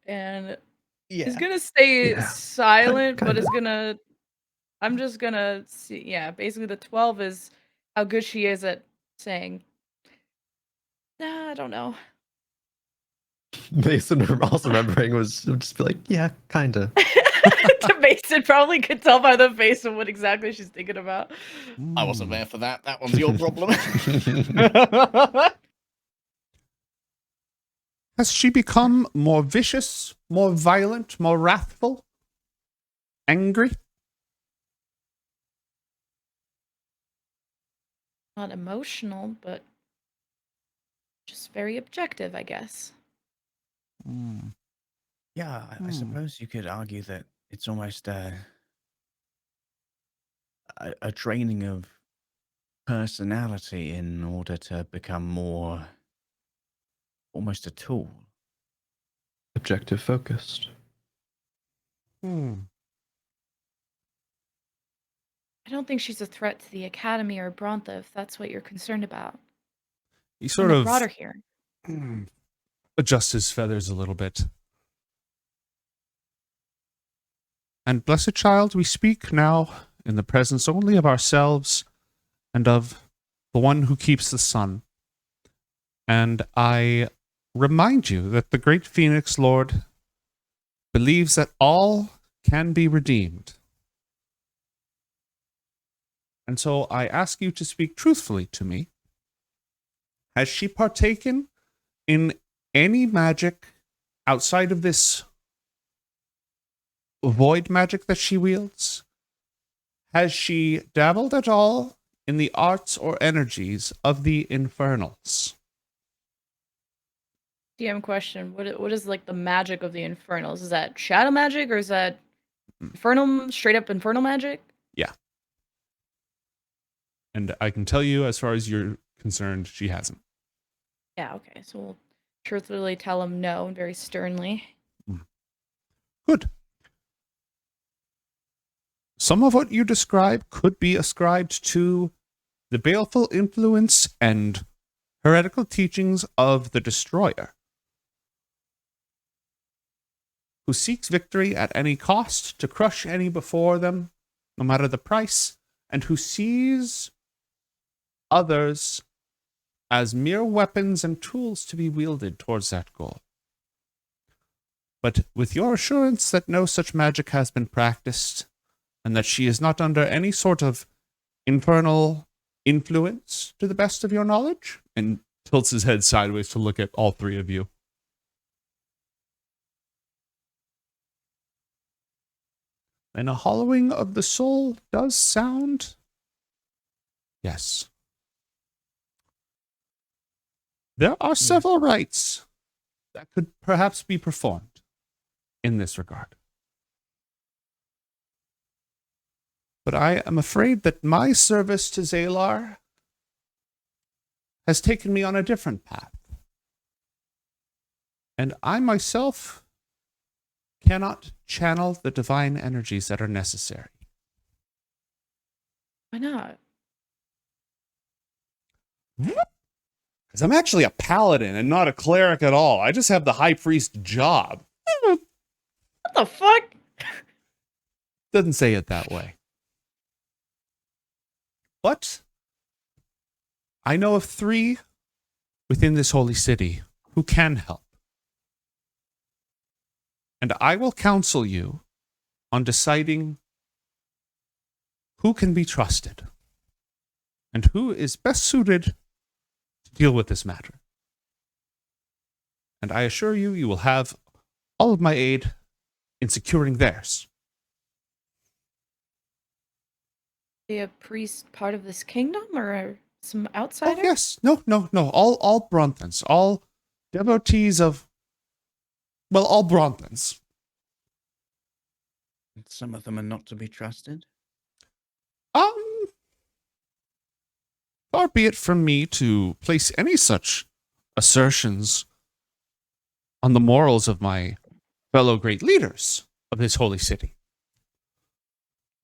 And Yeah. he's gonna stay Yeah. silent, but Kinda. I'm just gonna see. Yeah, basically the 12 is how good she is at saying, nah, I don't know. Mason also remembering was would just be like, yeah, kinda. The Mason probably could tell by the face of what exactly she's thinking about. I wasn't there for that. That one's your problem. Has she become more vicious, more violent, more wrathful? Angry? Not emotional, but just very objective, I guess. Yeah, I suppose you could argue that it's almost a training of personality in order to become more almost a tool. Objective focused. I don't think she's a threat to the Academy or Brontha, if that's what you're concerned about. He sort They of brought her here. adjusts his feathers a little bit. And blessed child, we speak now in the presence only of ourselves and of the one who keeps the sun. And I remind you that the great Phoenix Lord believes that all can be redeemed. And so I ask you to speak truthfully to me. Has she partaken in any magic outside of this void magic that she wields? Has she dabbled at all in the arts or energies of the Infernals? DM question. What is like the magic of the Infernals? Is that shadow magic or is that infernal, straight up infernal magic? Yeah. And I can tell you, as far as you're concerned, she hasn't. Yeah, okay. So we'll truthfully tell him no, very sternly. Good. Some of what you describe could be ascribed to the baleful influence and heretical teachings of the Destroyer, who seeks victory at any cost to crush any before them, no matter the price, and who sees others as mere weapons and tools to be wielded towards that goal. But with your assurance that no such magic has been practiced, and that she is not under any sort of infernal influence, to the best of your knowledge, and tilts his head sideways to look at all three of you. And a hollowing of the soul does sound? Yes. There are several rites that could perhaps be performed in this regard. But I am afraid that my service to Zalar has taken me on a different path. And I myself cannot channel the divine energies that are necessary. Why not? Because I'm actually a paladin and not a cleric at all. I just have the high priest job. What the fuck? Doesn't say it that way. But I know of 3 within this holy city who can help. And I will counsel you on deciding who can be trusted and who is best suited to deal with this matter. And I assure you, you will have all of my aid in securing theirs. Be a priest part of this kingdom or some Oh, outsider? yes. No. All Bronthans. All devotees of... Well, all Bronthans. Some of them are not to be trusted. Far be it from me to place any such assertions on the morals of my fellow great leaders of this holy city.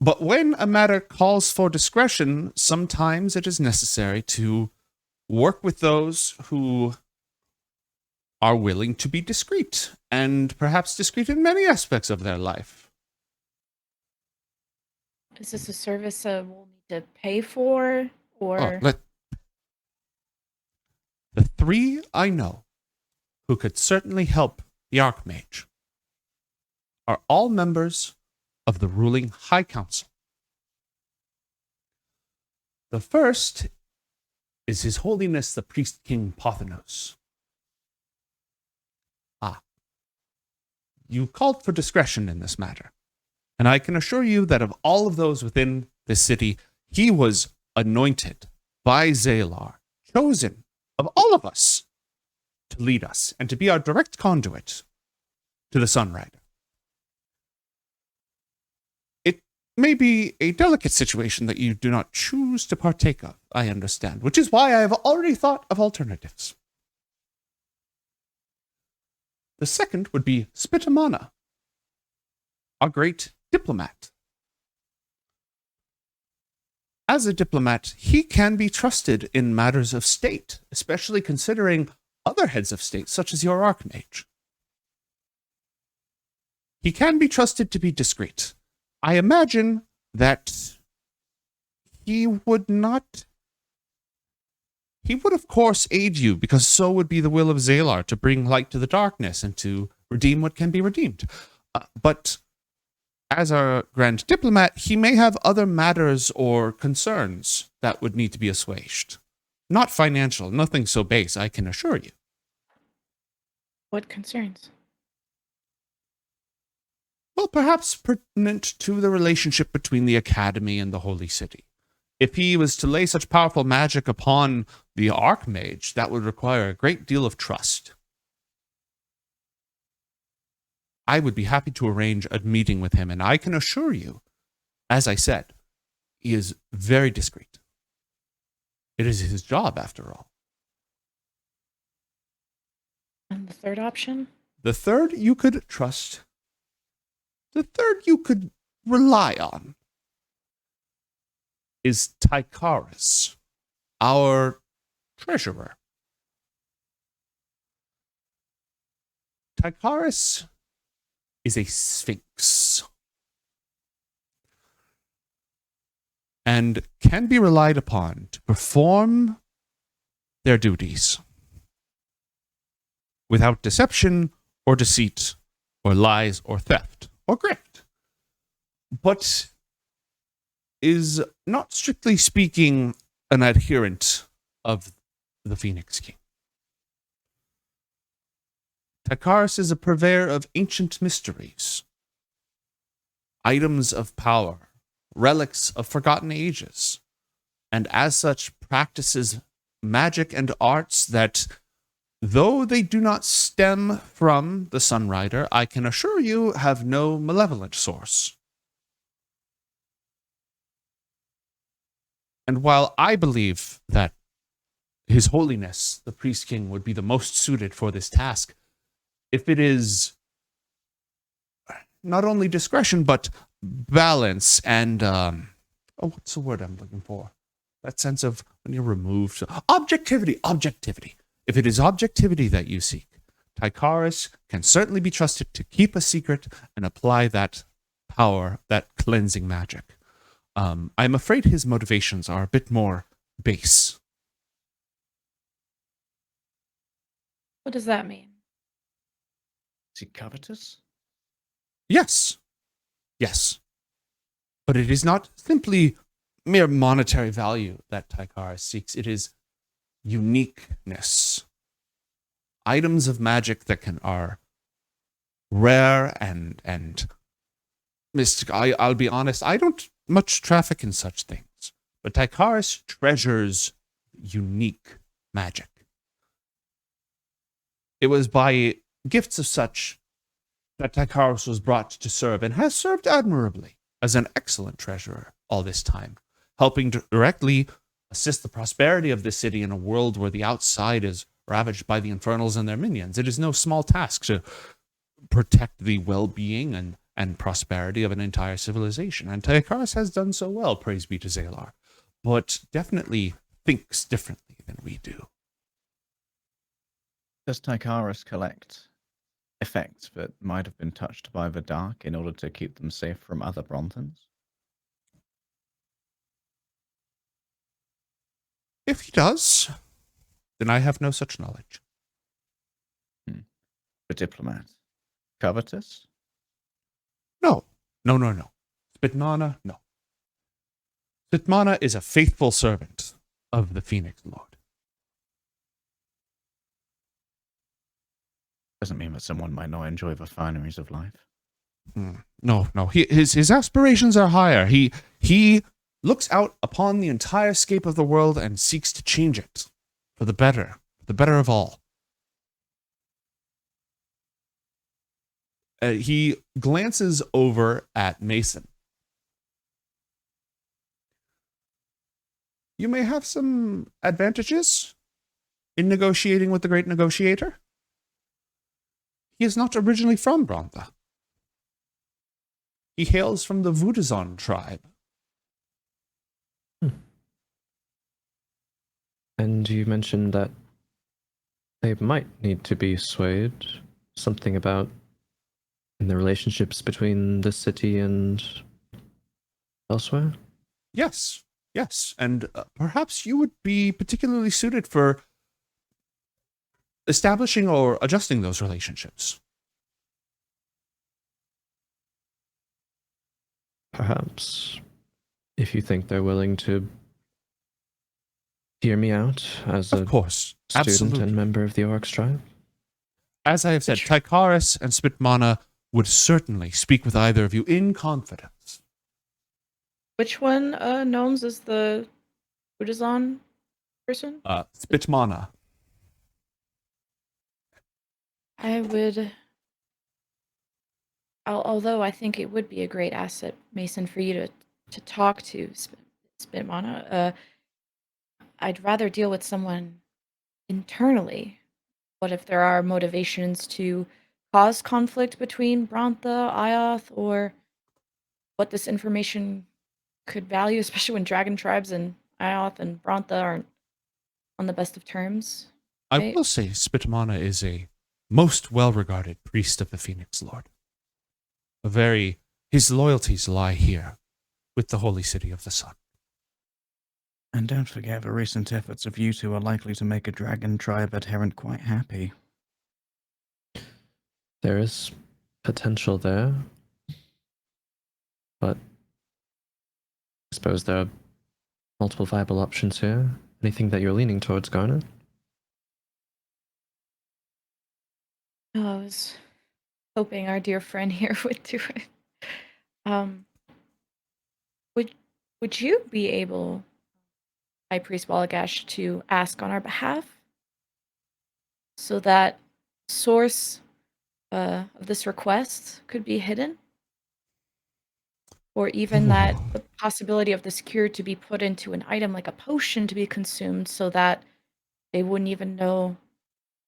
But when a matter calls for discretion, sometimes it is necessary to work with those who are willing to be discreet, and perhaps discreet in many aspects of their life. Is this a service we'll need to pay for? Or The 3 I know who could certainly help the Archmage are all members of the ruling High Council. The first is His Holiness the Priest King Pothinos. You called for discretion in this matter, and I can assure you that of all of those within this city, he was anointed by Zalar, chosen of all of us to lead us and to be our direct conduit to the Sunrider. It may be a delicate situation that you do not choose to partake of, I understand, which is why I have already thought of alternatives. The second would be Spitamana, our great diplomat. As a diplomat, he can be trusted in matters of state, especially considering other heads of state, such as your Archmage. He can be trusted to be discreet. I imagine that he would not he would of course aid you, because so would be the will of Zalar, to bring light to the darkness and to redeem what can be redeemed. But as our grand diplomat, he may have other matters or concerns that would need to be assuaged. Not financial, nothing so base, I can assure you. What concerns? Well, perhaps pertinent to the relationship between the Academy and the Holy City. If he was to lay such powerful magic upon the Archmage, that would require a great deal of trust. I would be happy to arrange a meeting with him, and I can assure you, as I said, he is very discreet. It is his job, after all. And the third option? The third you could trust. The third you could rely on is Tycharis, our treasurer. Tycharis is a sphinx and can be relied upon to perform their duties without deception or deceit or lies or theft or grift, but is not strictly speaking an adherent of the Phoenix King. Tycharis is a purveyor of ancient mysteries, items of power, relics of forgotten ages, and as such practices magic and arts that, though they do not stem from the Sunrider, I can assure you have no malevolent source. And while I believe that His Holiness, the Priest King, would be the most suited for this task, if it is not only discretion, but balance and, what's the word I'm looking for? That sense of when you're removed. Objectivity. If it is objectivity that you seek, Tycharis can certainly be trusted to keep a secret and apply that power, that cleansing magic. I'm afraid his motivations are a bit more base. What does that mean? Is he covetous? Yes. But it is not simply mere monetary value that Tycharis seeks. It is uniqueness. Items of magic that are rare and mystic. I'll be honest, I don't much traffic in such things. But Tycharis treasures unique magic. It was by gifts of such that Tycharis was brought to serve, and has served admirably as an excellent treasurer all this time, helping to directly assist the prosperity of the city in a world where the outside is ravaged by the Infernals and their minions. It is no small task to protect the well-being and prosperity of an entire civilization, and Tycharis has done so well, praise be to Zalar, but definitely thinks differently than we do. Does Tycharis collect effects that might have been touched by the dark in order to keep them safe from other Bronthans? If he does, then I have no such knowledge. The diplomat. Covetous? No. Spitmana, no. Spitmana is a faithful servant of the Phoenix Lord. Doesn't mean that someone might not enjoy the fineries of life. No. His aspirations are higher. He looks out upon the entire scape of the world and seeks to change it for the better of all. He glances over at Mason. You may have some advantages in negotiating with the great negotiator. He is not originally from Brontha. He hails from the Vudazon tribe. And you mentioned that they might need to be swayed. Something about in the relationships between the city and elsewhere? Yes. Yes, and perhaps you would be particularly suited for establishing or adjusting those relationships. Perhaps if you think they're willing to hear me out as Of a course, student absolutely. and member of the Orc tribe. As I have said, Tycharis and Spitmana would certainly speak with either of you in confidence. Which one gnomes is the Udazon person? Spitmana. I would, although I think it would be a great asset, Mason, for you to talk to Spitmana. I'd rather deal with someone internally. What if there are motivations to cause conflict between Brontha, IOTH, or what this information could value, especially when dragon tribes and IOTH and Brontha aren't on the best of terms? I Right? will say Spitmana is a most well-regarded priest of the Phoenix Lord. His loyalties lie here, with the holy city of the sun. And don't forget the recent efforts of you two are likely to make a dragon tribe adherent quite happy. There is potential there, but I suppose there are multiple viable options here. Anything that you're leaning towards, Garnet? Oh, I was hoping our dear friend here would do it. Um, would you be able, High Priest Walagash, to ask on our behalf so that source of this request could be hidden? Or even that the possibility of this cure to be put into an item like a potion to be consumed so that they wouldn't even know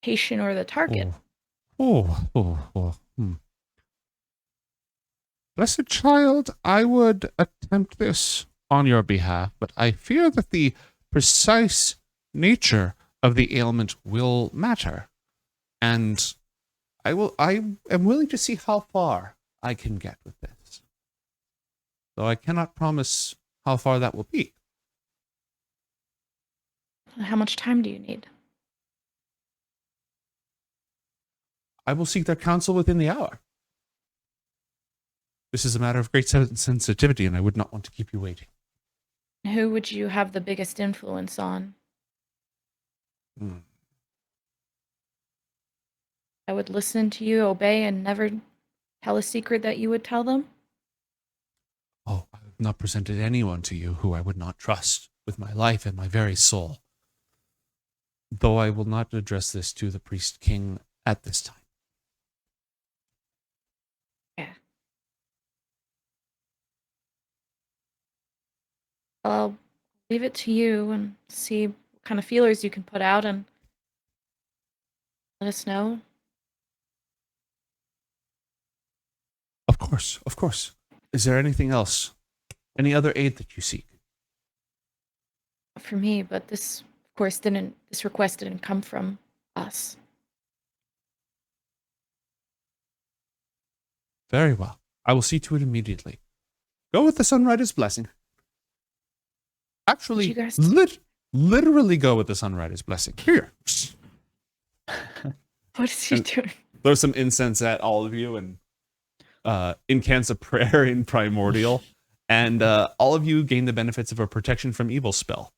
the patient or the target. Blessed child, I would attempt this on your behalf, but I fear that the precise nature of the ailment will matter. And I am willing to see how far I can get with this. Though I cannot promise how far that will be. How much time do you need? I will seek their counsel within the hour. This is a matter of great sensitivity, and I would not want to keep you waiting. Who would you have the biggest influence on? I would listen to you, obey, and never tell a secret that you would tell them? Oh, I have not presented anyone to you who I would not trust with my life and my very soul. Though I will not address this to the priest king at this time. Yeah. I'll leave it to you and see what kind of feelers you can put out and let us know. Of course, of course. Is there anything else? Any other aid that you seek? For me, but this, of course, this request didn't come from us. Very well. I will see to it immediately. Go with the Sunrider's blessing. Actually, You guys- literally go with the Sunrider's blessing. Here. What is he doing? Throw some incense at all of you and incants a prayer in Primordial. And all of you gain the benefits of a protection from evil spell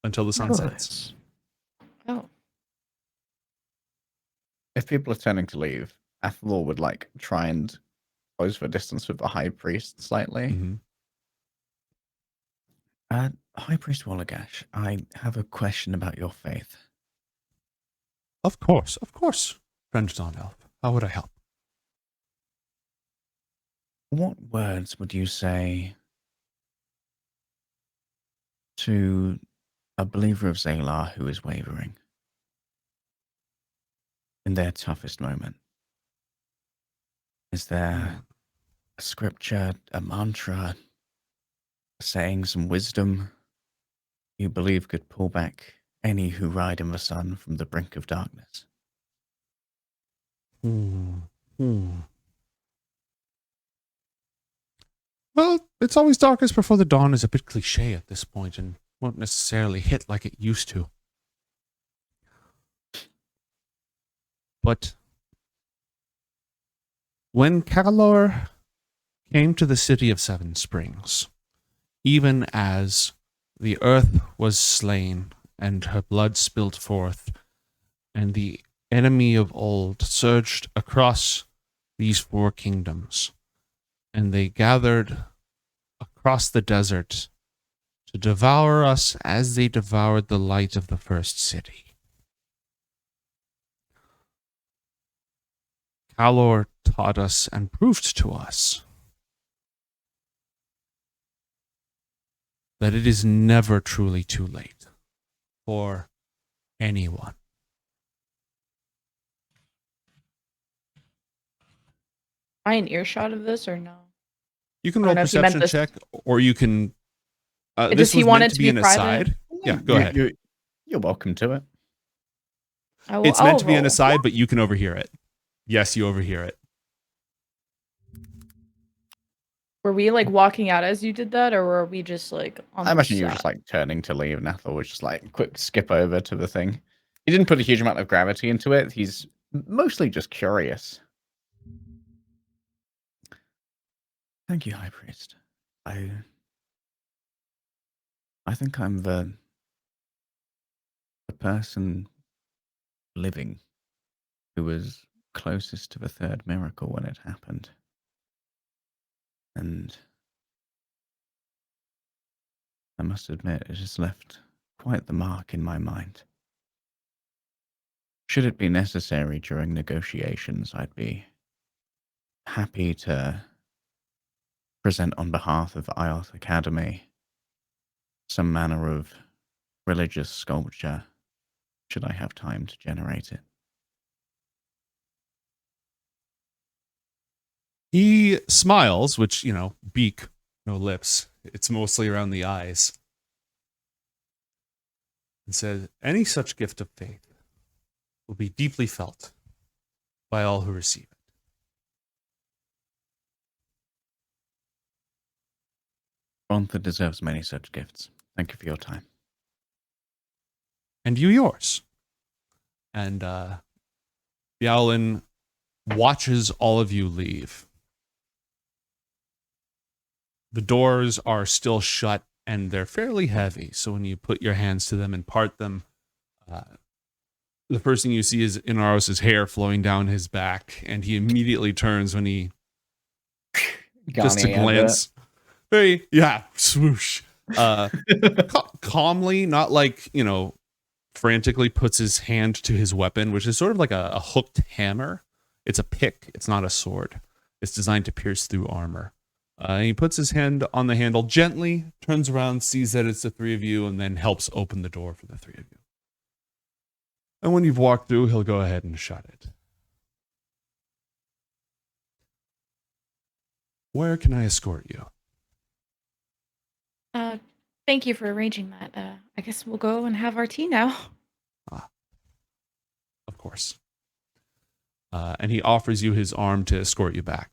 until the sun sets. Oh, If people are turning to leave, Athalor would try and close the distance with the High Priest slightly. Mm-hmm. High Priest Walagash, I have a question about your faith. Of course, friend Dawn Elf. How would I help? What words would you say to a believer of Zalar who is wavering in their toughest moment? Is there a scripture, a mantra, a saying, some wisdom you believe could pull back any who ride in the sun from the brink of darkness? Well, it's always darkest before the dawn is a bit cliche at this point and won't necessarily hit like it used to. But when Athalor came to the city of Seven Springs, even as the earth was slain and her blood spilled forth, and the enemy of old surged across these four kingdoms, and they gathered across the desert to devour us as they devoured the light of the first city. Athalor taught us and proved to us that it is never truly too late for anyone. Am I an earshot of this or no? You can I roll don't know if you meant perception this- check, or you can. Does This he was want meant it to to be be an private? aside. Yeah, go ahead. You're welcome to it. It's meant to be an roll. aside, but you can overhear it. Yes, you overhear it. Were we like walking out as you did that, or were we just like on I the imagine you were side? just like turning to leave, and Athel was just like quick skip over to the thing. He didn't put a huge amount of gravity into it. He's mostly just curious. Thank you, High Priest. I think I'm the person living who was closest to the third miracle when it happened. And I must admit, it has left quite the mark in my mind. Should it be necessary during negotiations, I'd be happy to present on behalf of IOTH Academy some manner of religious sculpture, should I have time to generate it. He smiles, which, beak, no lips. It's mostly around the eyes. And says, any such gift of faith will be deeply felt by all who receive it. Brontha deserves many such gifts. Thank you for your time. And you yours. And Yowlin watches all of you leave. The doors are still shut and they're fairly heavy. So when you put your hands to them and part them, the first thing you see is Inaros' hair flowing down his back, and he immediately turns when he just to glance. Very, swoosh. Calmly, not like, frantically puts his hand to his weapon, which is sort of like a hooked hammer. It's a pick. It's not a sword. It's designed to pierce through armor. And he puts his hand on the handle gently, turns around, sees that it's the three of you, and then helps open the door for the three of you. And when you've walked through, he'll go ahead and shut it. Where can I escort you? Thank you for arranging that. I guess we'll go and have our tea now. Of course. And he offers you his arm to escort you back.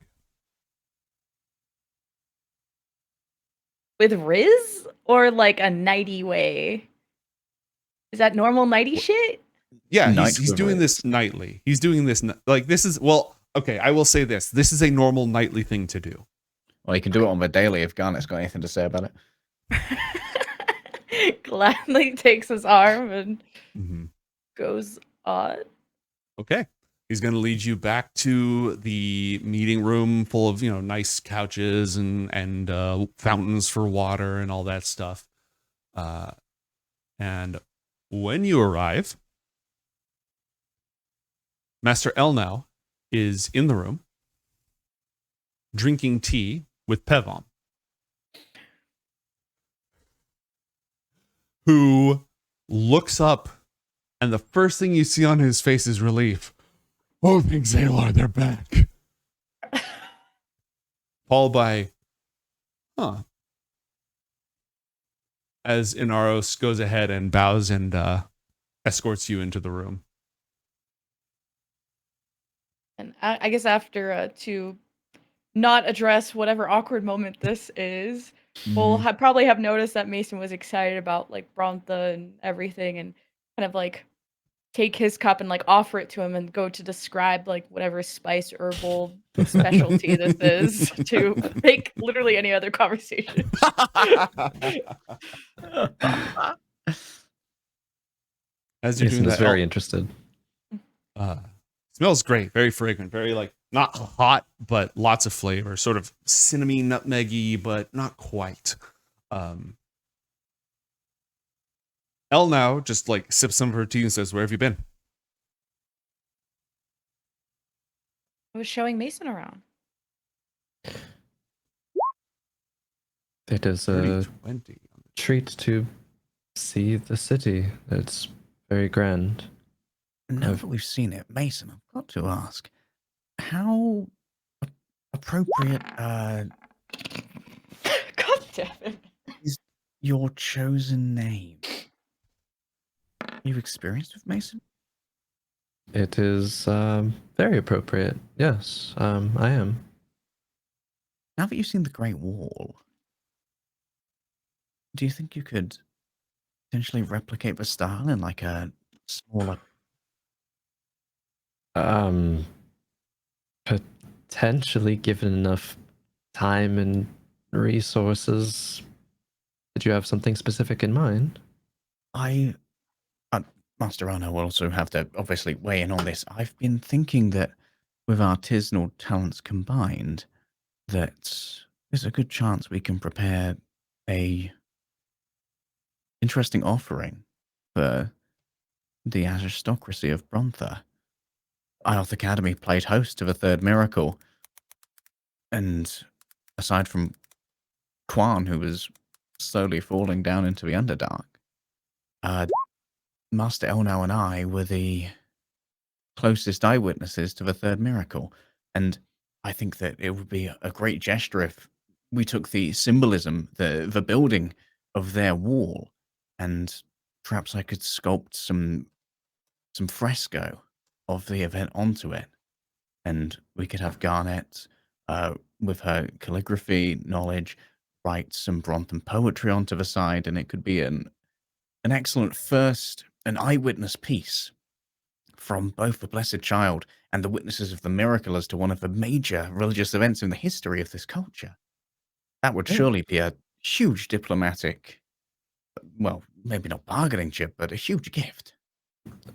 With Riz? Or like a nighty way? Is that normal nighty shit? Yeah, Night he's with doing Riz. this nightly. He's doing this, this is, okay, I will say this. This is a normal nightly thing to do. Well, you can do it on the daily if Garnet's got anything to say about it. Gladly takes his arm and Mm-hmm. goes on. Okay. He's going to lead you back to the meeting room full of, nice couches and fountains for water and all that stuff. And when you arrive, Master Elnao is in the room drinking tea with Pevom, who looks up, and the first thing you see on his face is relief. Oh, thanks, Athalor, they're back. Followed by, as Inaros goes ahead and bows and escorts you into the room. And I guess after two not address whatever awkward moment this is. We'll Mhm. probably have noticed that Mason was excited about like Brontha and everything, and kind of like take his cup and like offer it to him and go to describe like whatever spice herbal specialty this is to make literally any other conversation. As you're Mason doing is that, very interested. smells great, very fragrant, very like not hot, but lots of flavor, sort of cinnamony, nutmeggy, but not quite. Elnao just like sips some of her tea and says, "Where have you been?" I was showing Mason around. It is Dirty a 20. treat to see the city. It's very grand. Now that we've seen it, Mason, I've got to ask, how appropriate God damn it. is your chosen name? Are you experienced with Mason? It is very appropriate. Yes, I am. Now that you've seen the Great Wall, do you think you could potentially replicate the style in like a smaller? Potentially, given enough time and resources. Did you have something specific in mind? Master Arno will also have to obviously weigh in on this. I've been thinking that with artisanal talents combined, that there's a good chance we can prepare a interesting offering for the aristocracy of Brontha. IOTH Academy played host to the third miracle, and aside from Quan, who was slowly falling down into the Underdark, Master Elnao and I were the closest eyewitnesses to the third miracle, and I think that it would be a great gesture if we took the symbolism, the building of their wall, and perhaps I could sculpt some fresco of the event onto it, and we could have Garnet, with her calligraphy knowledge, write some Bronthan poetry onto the side, and it could be an excellent first, an eyewitness piece from both the Blessed Child and the witnesses of the miracle as to one of the major religious events in the history of this culture. That would surely be a huge diplomatic, well, maybe not bargaining chip, but a huge gift.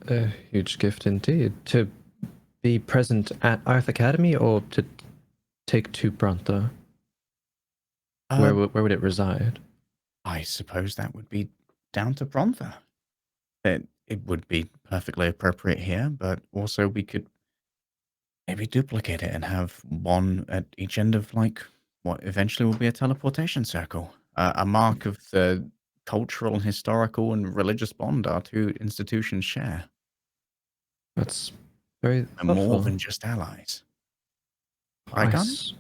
A huge gift indeed. To be present at IOTH Academy or to take to Brontha? Where would it reside? I suppose that would be down to Brontha. It would be perfectly appropriate here, but also we could maybe duplicate it and have one at each end of like what eventually will be a teleportation circle, a mark of the cultural and historical and religious bond our two institutions share. That's very And more thoughtful. than just allies. Right, Garnet?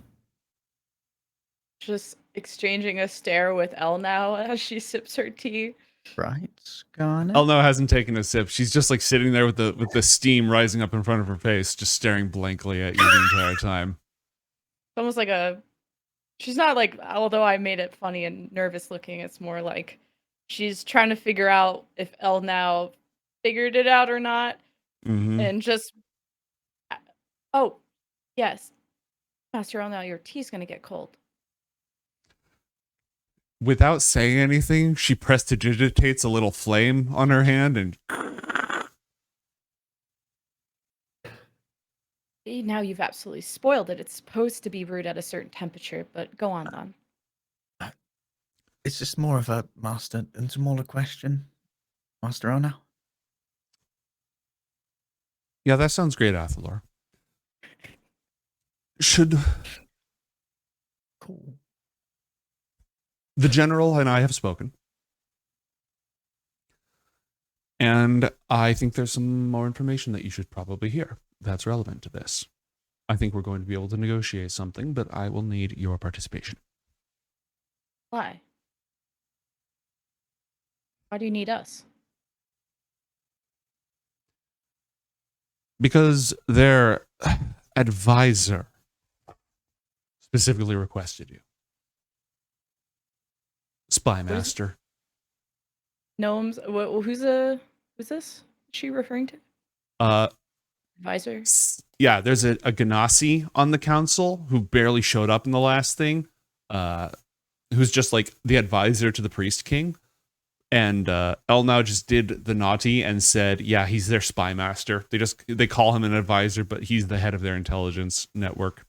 Just exchanging a stare with Elnao as she sips her tea. Right, Garnet? Elnao hasn't taken a sip. She's just like sitting there with the steam rising up in front of her face, just staring blankly at you the entire time. It's almost like she's not like, although I made it funny and nervous looking, it's more like she's trying to figure out if Elnao figured it out or not. Mm-hmm. And just, oh, yes. Master Elnao, your tea's going to get cold. Without saying anything, she prestidigitates a little flame on her hand and Now you've absolutely spoiled it. It's supposed to be brewed at a certain temperature, but go on, Don. It's just more of a master and smaller question, Master Arno. yeah, that sounds great, Athalor. Should Cool. the general and I have spoken, and I think there's some more information that you should probably hear that's relevant to this. I think we're going to be able to negotiate something, but I will need your participation. Why? Why do you need us? Because their advisor specifically requested you. Spy Master. Gnomes. Who's this? She referring to? Advisor. Yeah, there's a Ganassi on the council who barely showed up in the last thing, who's just like the advisor to the Priest King. And Elnao just did the naughty and said, yeah, he's their spy master. They call him an advisor, but he's the head of their intelligence network.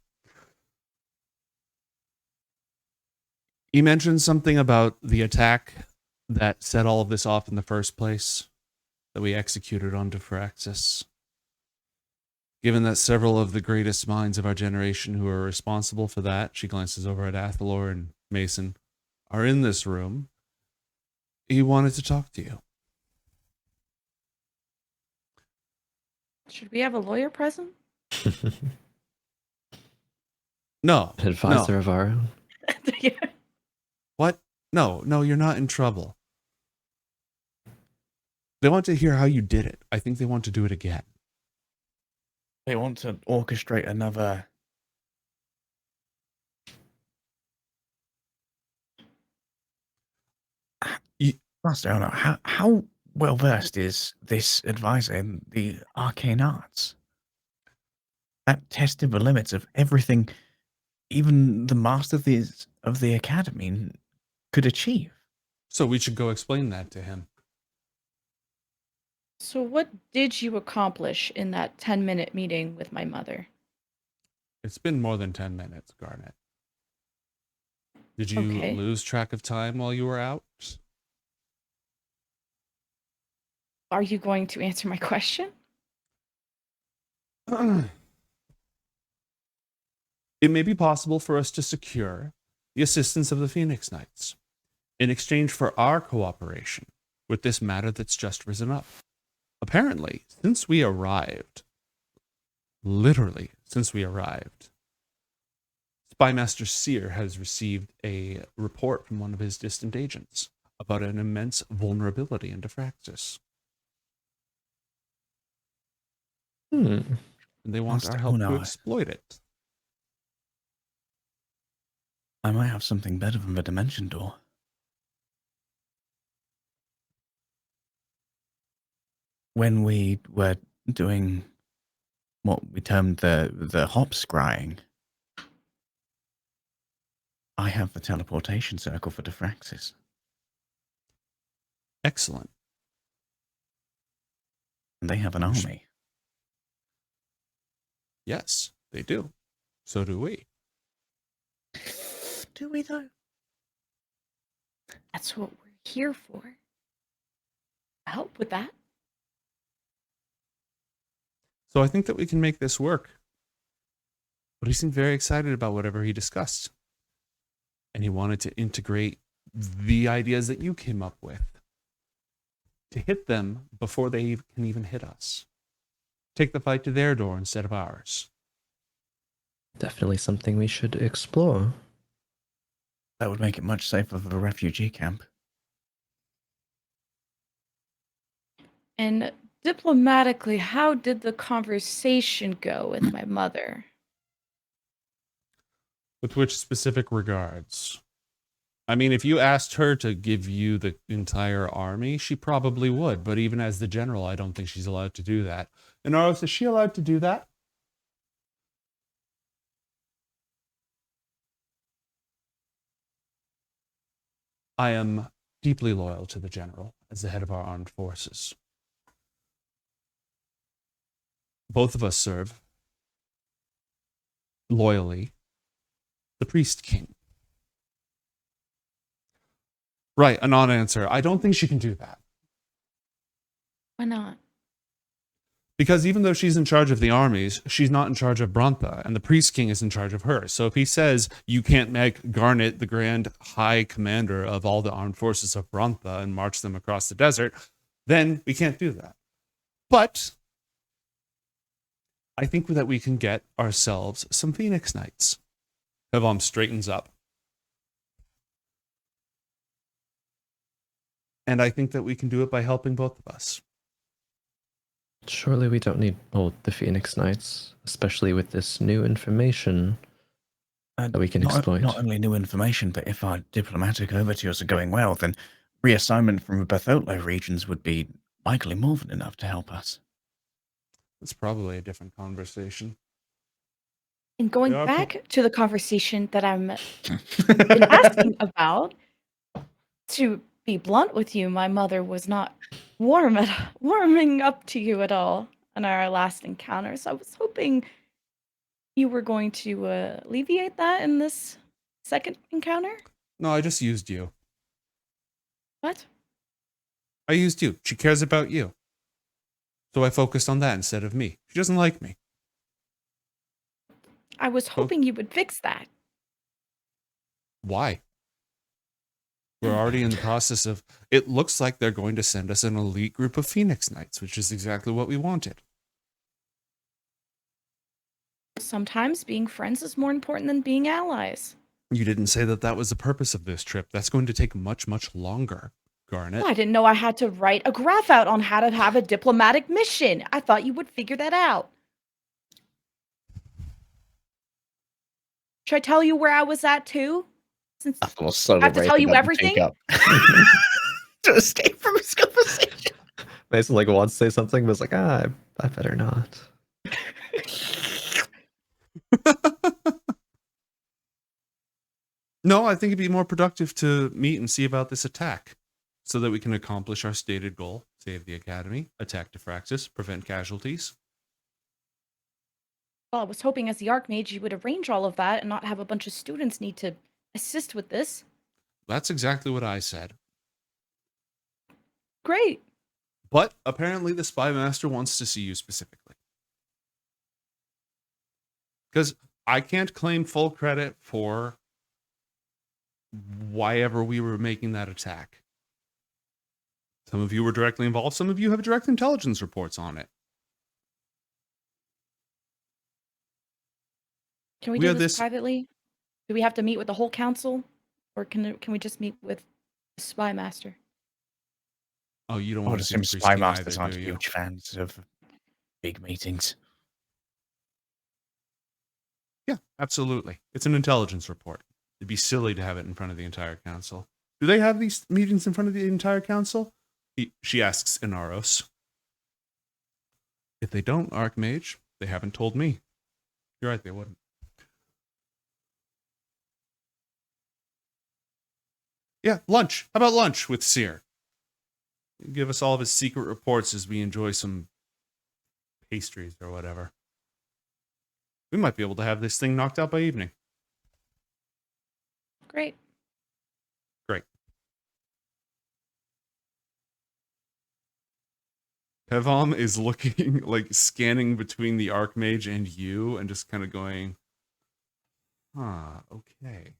He mentioned something about the attack that set all of this off in the first place, that we executed on Diffraxus. Given that several of the greatest minds of our generation who are responsible for that, she glances over at Athalor and Mason, are in this room, he wanted to talk to you. Should we have a lawyer present? No. An advisor of our own. Yeah. What? No, you're not in trouble. They want to hear how you did it. I think they want to do it again. They want to orchestrate another. Master Elnao, how well versed is this advisor in the arcane arts? That tested the limits of everything even the master of the academy could achieve. So we should go explain that to him. So what did you accomplish in that 10-minute meeting with my mother? It's been more than 10 minutes, Garnet. Did you Okay. lose track of time while you were out? Are you going to answer my question? It may be possible for us to secure the assistance of the Phoenix Knights in exchange for our cooperation with this matter that's just risen up. Apparently, since we arrived, literally since we arrived, Spymaster Seer has received a report from one of his distant agents about an immense vulnerability in Diffraxus. And they want our help to exploit it. I might have something better than the dimension door. When we were doing what we termed the hop scrying, I have the teleportation circle for Diffraxus. Excellent. And they have an army. Yes, they do. So do we. Do we though? That's what we're here for. Help with that. So I think that we can make this work. But he seemed very excited about whatever he discussed. And he wanted to integrate the ideas that you came up with to hit them before they can even hit us. Take the fight to their door instead of ours. Definitely something we should explore. That would make it much safer for the refugee camp. And diplomatically, how did the conversation go with my mother? With which specific regards? I mean, if you asked her to give you the entire army, she probably would. But even as the general, I don't think she's allowed to do that. And Aros, is she allowed to do that? I am deeply loyal to the general as the head of our armed forces. Both of us serve loyally the Priest King. Right, a non-answer. I don't think she can do that. Why not? Because even though she's in charge of the armies, she's not in charge of Brontha, and the Priest King is in charge of her. So if he says you can't make Garnet the Grand High Commander of all the armed forces of Brontha and march them across the desert, then we can't do that. But I think that we can get ourselves some Phoenix Knights. Hevom straightens up. And I think that we can do it by helping both of us. Surely we don't need the Phoenix Knights, especially with this new information. that we can exploit. Not only new information, but if our diplomatic overtures are going well, then reassignment from the Bartholo regions would be likely more than enough to help us. It's probably a different conversation. And going They are back to the conversation that I'm been asking about, to be blunt with you, my mother was not warming up to you at all in our last encounter. So I was hoping you were going to alleviate that in this second encounter. No, I just used you. What? I used you. She cares about you. So I focused on that instead of me. She doesn't like me. I was hoping you would fix that. Why? We're already in the process of... It looks like they're going to send us an elite group of Phoenix Knights, which is exactly what we wanted. Sometimes being friends is more important than being allies. You didn't say that that was the purpose of this trip. That's going to take much, much longer, Garnet. Well, I didn't know I had to write a graph out on how to have a diplomatic mission. I thought you would figure that out. Should I tell you where I was at too? Since I was so I have to tell you everything? To escape from his conversation. Mason like wants to say something, but it's like, I better not. No, I think it'd be more productive to meet and see about this attack so that we can accomplish our stated goal, save the Academy, attack Diffraxus, prevent casualties. Well, I was hoping as the Archmage you would arrange all of that and not have a bunch of students need to assist with this. That's exactly what I said. Great. But apparently the Spy Master wants to see you specifically. Because I can't claim full credit for why ever we were making that attack. Some of you were directly involved. Some of you have direct intelligence reports on it. Can we We do have this this- privately? Do we have to meet with the whole council? Or can we just meet with the Spy Master? Oh, you don't I would want to assume seem Spy risky Masters either, aren't do you? huge fans of big meetings. Yeah, absolutely. It's an intelligence report. It'd be silly to have it in front of the entire council. Do they have these meetings in front of the entire council? She asks Inaros. If they don't, Archmage, they haven't told me. You're right, they wouldn't. Yeah, lunch. How about lunch with Seer? Give us all of his secret reports as we enjoy some pastries or whatever. We might be able to have this thing knocked out by evening. Great. Great. Pevom is looking, like, scanning between the Archmage and you and just kind of going, okay.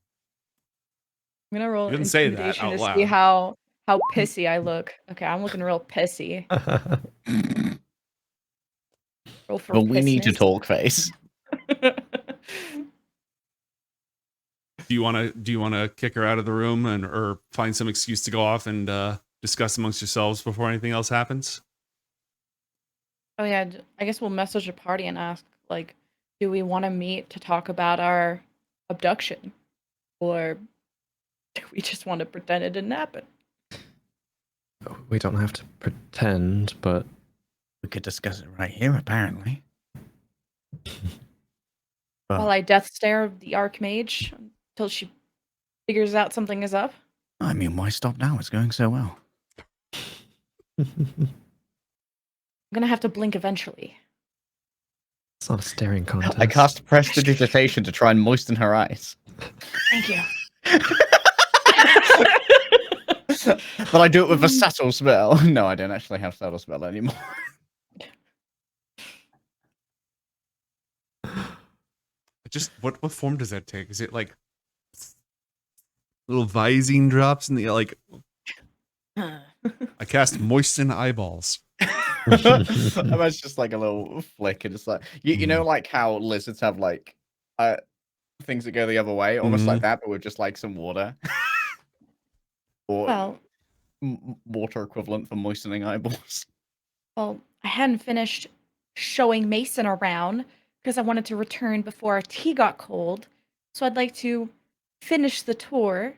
I'm gonna roll You didn't say that intimidation out to see loud. how pissy I look. Okay, I'm looking real pissy. Roll for But we need to pissness. talk, face. Do you want to kick her out of the room or find some excuse to go off and discuss amongst yourselves before anything else happens? Oh yeah, I guess we'll message the party and ask, like, do we want to meet to talk about our abduction? Or do we just want to pretend it didn't happen? We don't have to pretend, but We could discuss it right here, apparently. While I death stare the Archmage until she figures out something is up. I mean, why stop now? It's going so well. I'm gonna have to blink eventually. it's not a staring contest. I cast Prestidigitation to try and moisten her eyes. Thank you. But I do it with a subtle spell. No, I don't actually have subtle spell anymore. Just what form does that take? Is it like little Visine drops in the like? I cast moisten eyeballs. That's just like a little flick, and it's like you know, like how lizards have like things that go the other way, almost like that, but with just like some water, or Well, water equivalent for moistening eyeballs. well, I hadn't finished showing Mason around because I wanted to return before our tea got cold. So I'd like to finish the tour,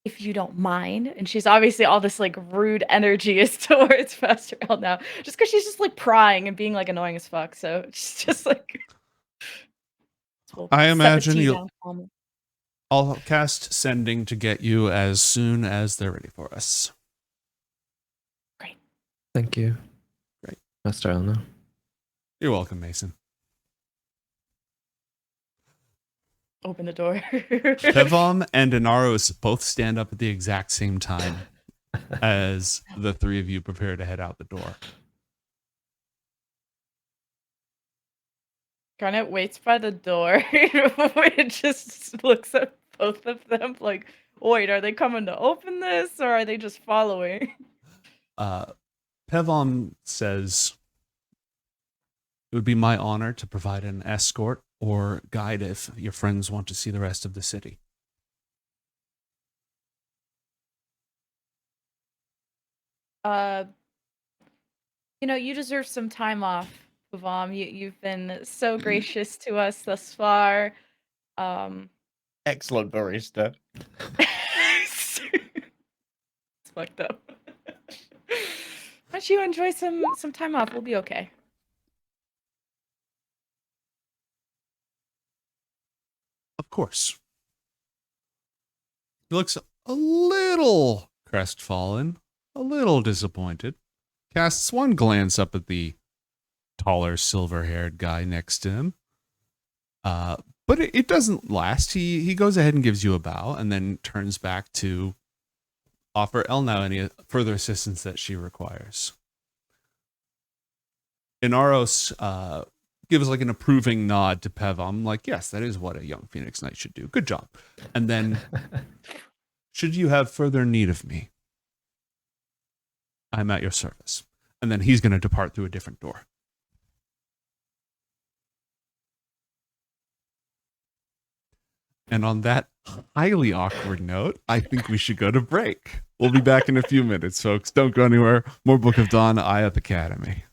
if you don't mind. And she's obviously all this like rude energy is towards Master Elnao, just because she's just like prying and being like annoying as fuck. So she's just like. So I set the imagine tea you'll- down calmly. I'll cast sending to get you as soon as they're ready for us. Thank you. Great. Master Elnao. You're welcome, Mason. Open the door. Tevom and Inaros both stand up at the exact same time as the three of you prepare to head out the door. Garnet waits by the door. It just looks at both of them like, wait, are they coming to open this or are they just following? Tevom says, "It would be my honor to provide an escort or guide if your friends want to see the rest of the city." You deserve some time off, Tevom. You've been so gracious to us thus far. Excellent barista. It's fucked up. Why don't you enjoy some time off? We'll be okay. Of course. He looks a little crestfallen, a little disappointed. Casts one glance up at the taller, silver-haired guy next to him. But it doesn't last. He goes ahead and gives you a bow and then turns back to offer Elnao any further assistance that she requires. Inaros gives like an approving nod to Tevom, like, yes, that is what a young Phoenix Knight should do. Good job. And then, should you have further need of me, I'm at your service. And then he's going to depart through a different door. And on that highly awkward note, I think we should go to break. We'll be back in a few minutes, folks. Don't go anywhere. More Book of Dawn, IOTH Academy.